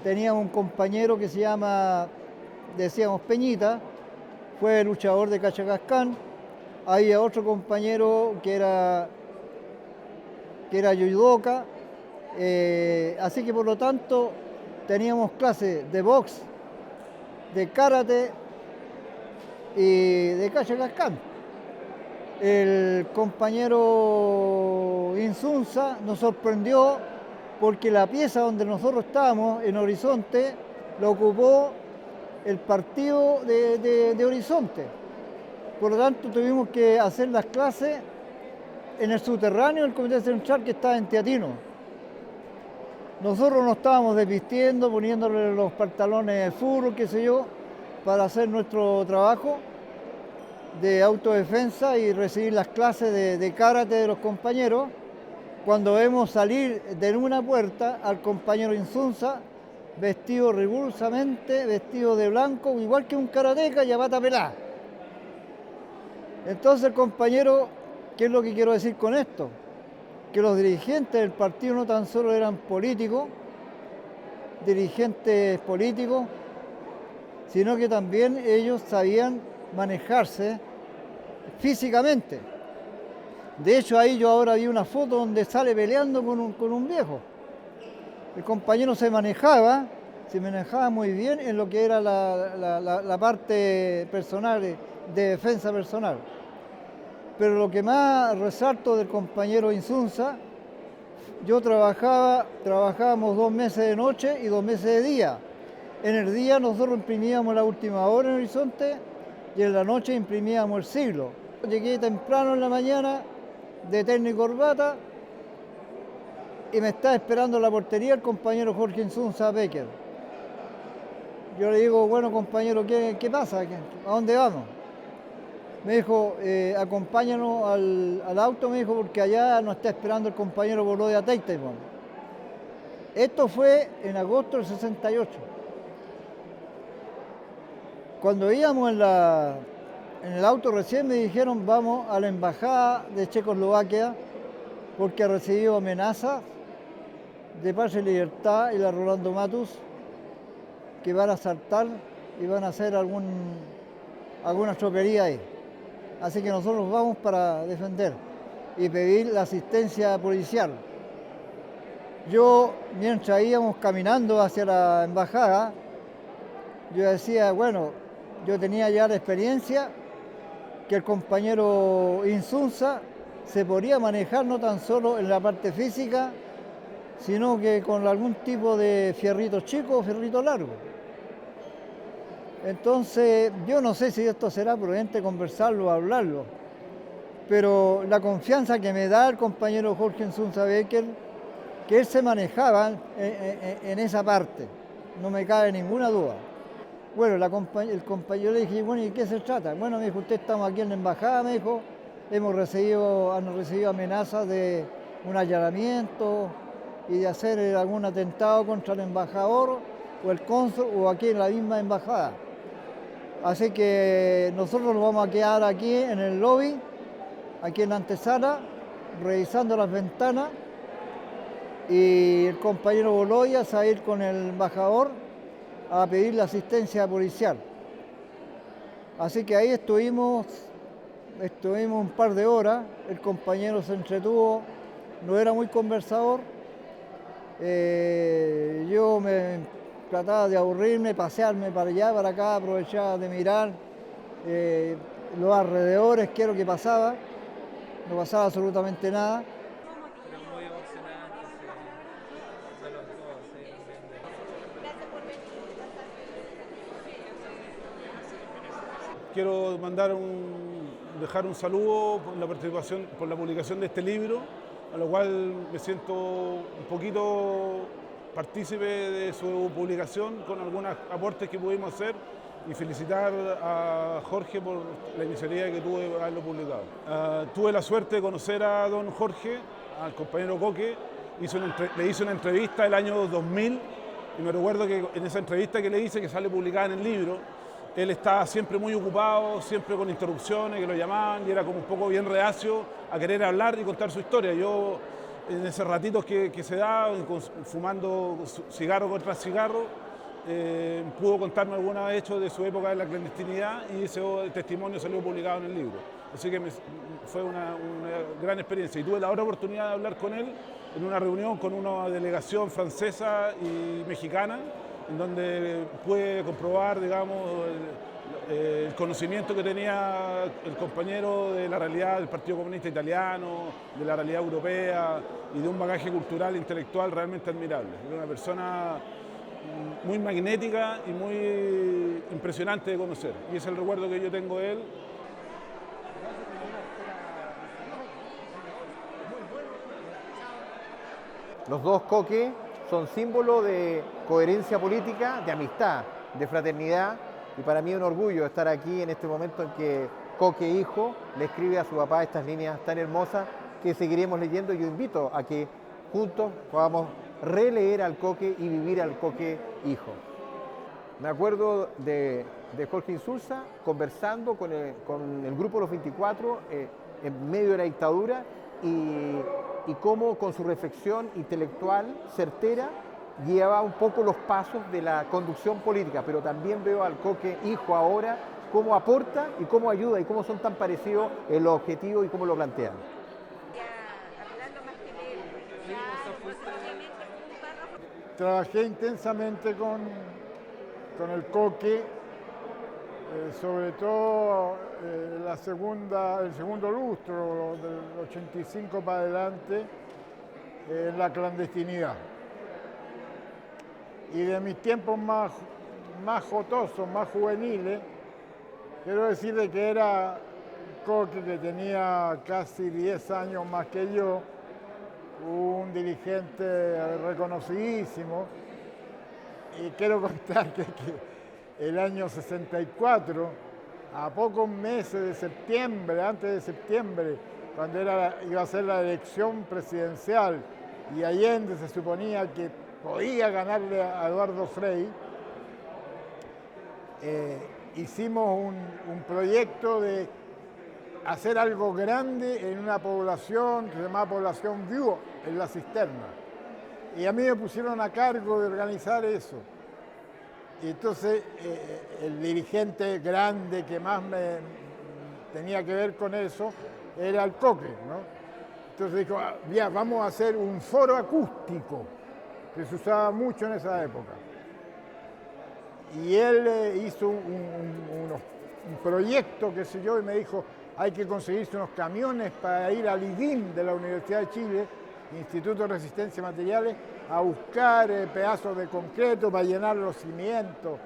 teníamos un compañero que se llama, decíamos Peñita, fue luchador de Cachacascán. Había otro compañero que era yudoka, así que por lo tanto teníamos clases de box, de karate y de Cachacascán. El compañero Insunza nos sorprendió porque la pieza donde nosotros estábamos, en Horizonte, la ocupó el partido de Horizonte. Por lo tanto, tuvimos que hacer las clases en el subterráneo del Comité Central que estaba en Teatino. Nosotros nos estábamos desvistiendo, poniéndole los pantalones de fútbol, qué sé yo, para hacer nuestro trabajo de autodefensa y recibir las clases de karate de los compañeros, cuando vemos salir de una puerta al compañero Insunza vestido rigurosamente, vestido de blanco, igual que un karateca y a pata pelada. Entonces el compañero, ¿qué es lo que quiero decir con esto? Que los dirigentes del partido no tan solo eran políticos, dirigentes políticos, sino que también ellos sabían manejarse físicamente. De hecho, ahí yo ahora vi una foto donde sale peleando con un viejo. El compañero se manejaba muy bien en lo que era la parte personal, de defensa personal. Pero lo que más resalto del compañero Insunza, trabajábamos 2 meses de noche y 2 meses de día. En el día nosotros imprimíamos La Última Hora en Horizonte y en la noche imprimíamos El Siglo. Llegué temprano en la mañana de terno y corbata y me está esperando en la portería el compañero Jorge Insunza Becker. Yo le digo, bueno compañero, ¿qué pasa? ¿A dónde vamos? Me dijo, acompáñanos al auto, me dijo, porque allá nos está esperando el compañero Boló de Ateite. Esto fue en agosto del 68. Cuando íbamos en el auto recién me dijeron, vamos a la embajada de Checoslovaquia porque ha recibido amenazas de Paz y Libertad y la Rolando Matus que van a asaltar y van a hacer alguna tropería ahí. Así que nosotros vamos para defender y pedir la asistencia policial. Yo, mientras íbamos caminando hacia la embajada, yo decía, bueno, yo tenía ya la experiencia que el compañero Insunza se podía manejar no tan solo en la parte física, sino que con algún tipo de fierrito chico o fierrito largo. Entonces, yo no sé si esto será prudente conversarlo o hablarlo, pero la confianza que me da el compañero Jorge Insunza Becker, que él se manejaba en esa parte, no me cabe ninguna duda. Bueno, el compañero le dije, bueno, ¿y qué se trata? Bueno, me dijo, usted estamos aquí en la embajada, me dijo, han recibido amenazas de un allanamiento y de hacer algún atentado contra el embajador o el cónsul o aquí en la misma embajada. Así que nosotros nos vamos a quedar aquí en el lobby, aquí en la antesala, revisando las ventanas y el compañero Boloya se va a ir con el embajador a pedir la asistencia policial. Así que ahí estuvimos un par de horas, el compañero se entretuvo, no era muy conversador, yo me trataba de aburrirme, pasearme para allá, para acá, aprovechaba de mirar los alrededores, qué es lo que pasaba, no pasaba absolutamente nada. Quiero dejar un saludo por la participación, por la publicación de este libro, a lo cual me siento un poquito partícipe de su publicación con algunos aportes que pudimos hacer y felicitar a Jorge por la iniciativa que tuvo de haberlo publicado. Tuve la suerte de conocer a don Jorge, al compañero Coque, le hice una entrevista el año 2000 y me recuerdo que en esa entrevista que le hice, que sale publicada en el libro, él estaba siempre muy ocupado, siempre con interrupciones, que lo llamaban y era como un poco bien reacio a querer hablar y contar su historia. Yo, en ese ratito que se da, fumando cigarro contra cigarro, pudo contarme algunos hechos de su época en la clandestinidad y ese testimonio salió publicado en el libro. Así que fue una gran experiencia y tuve la otra oportunidad de hablar con él en una reunión con una delegación francesa y mexicana, en donde pude comprobar, digamos, el conocimiento que tenía el compañero de la realidad del Partido Comunista Italiano, de la realidad europea y de un bagaje cultural e intelectual realmente admirable. Era una persona muy magnética y muy impresionante de conocer. Y ese es el recuerdo que yo tengo de él. Los dos Coque son símbolo de coherencia política, de amistad, de fraternidad, y para mí es un orgullo estar aquí en este momento en que Coque hijo le escribe a su papá estas líneas tan hermosas que seguiremos leyendo. Yo invito a que juntos podamos releer al Coque y vivir al Coque hijo. Me acuerdo de Jorge Insulza conversando con el grupo Los 24 en medio de la dictadura y cómo con su reflexión intelectual certera guiaba un poco los pasos de la conducción política, pero también veo al Coque hijo ahora cómo aporta y cómo ayuda y cómo son tan parecidos en los objetivos y cómo lo plantean. Trabajé intensamente con el Coque, sobre todo el segundo lustro, del 85 para adelante, en la clandestinidad. Y de mis tiempos más jotosos, más juveniles, quiero decirle que era Coque, que tenía casi 10 años más que yo, un dirigente reconocidísimo. Y quiero contar el año 64, a pocos meses de septiembre, antes de septiembre, cuando iba a ser la elección presidencial y Allende se suponía que podía ganarle a Eduardo Frei, hicimos un proyecto de hacer algo grande en una población que se llamaba Población Vivo, en La Cisterna. Y a mí me pusieron a cargo de organizar eso. Y entonces el dirigente grande que más me tenía que ver con eso era el Coque, ¿no? Entonces dijo, ya, vamos a hacer un foro acústico, que se usaba mucho en esa época. Y él hizo un proyecto, qué sé yo, y me dijo, hay que conseguirse unos camiones para ir al IDIM de la Universidad de Chile, Instituto de Resistencia a Materiales, a buscar pedazos de concreto para llenar los cimientos.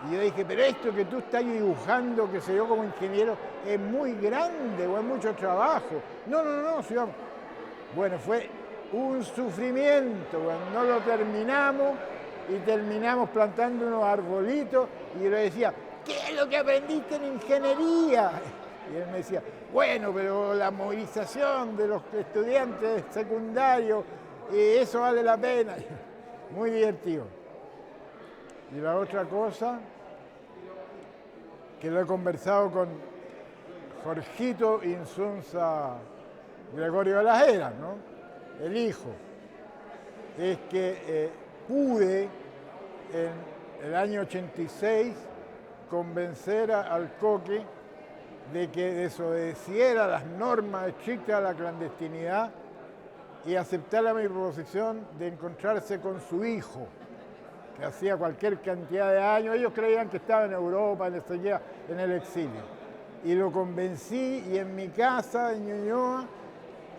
Y yo dije, pero esto que tú estás dibujando, que sé yo, como ingeniero, es muy grande o es mucho trabajo. No, señor. Bueno, fue un sufrimiento. Cuando no lo terminamos y terminamos plantando unos arbolitos y yo le decía, ¿qué es lo que aprendiste en ingeniería? Y él me decía, bueno, pero la movilización de los estudiantes secundarios, eso vale la pena. Muy divertido. Y la otra cosa, que lo he conversado con Jorgito Insunza Gregorio de las Heras, ¿no? El hijo, es que pude en el año 86 convencer al Coque de que desobedeciera las normas estrictas de la clandestinidad y aceptara mi proposición de encontrarse con su hijo, que hacía cualquier cantidad de años. Ellos creían que estaba en Europa, en el exilio. Y lo convencí y en mi casa, en Ñuñoa,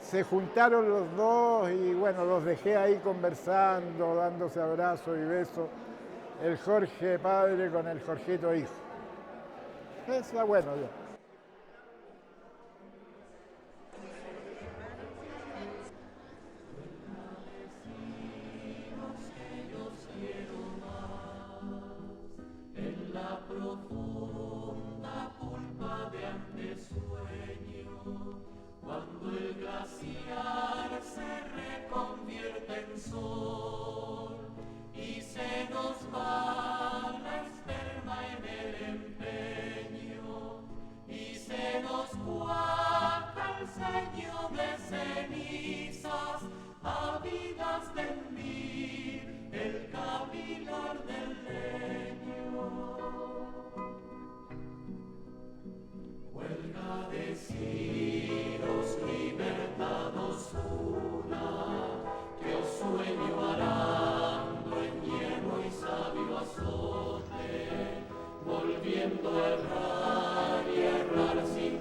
se juntaron los dos y bueno, los dejé ahí conversando, dándose abrazos y besos, el Jorge padre con el Jorgito hijo. Eso es bueno ya. Cuando el glaciar se reconvierte en sol y se nos va la esperma en el empeño y se nos cuaja el ceño de cenizas ávidas de hendir el cavilar del leño. Huelga de ciros, libertados una, que os sueño arando en hielo y sabio azote, volviendo a errar y errar sin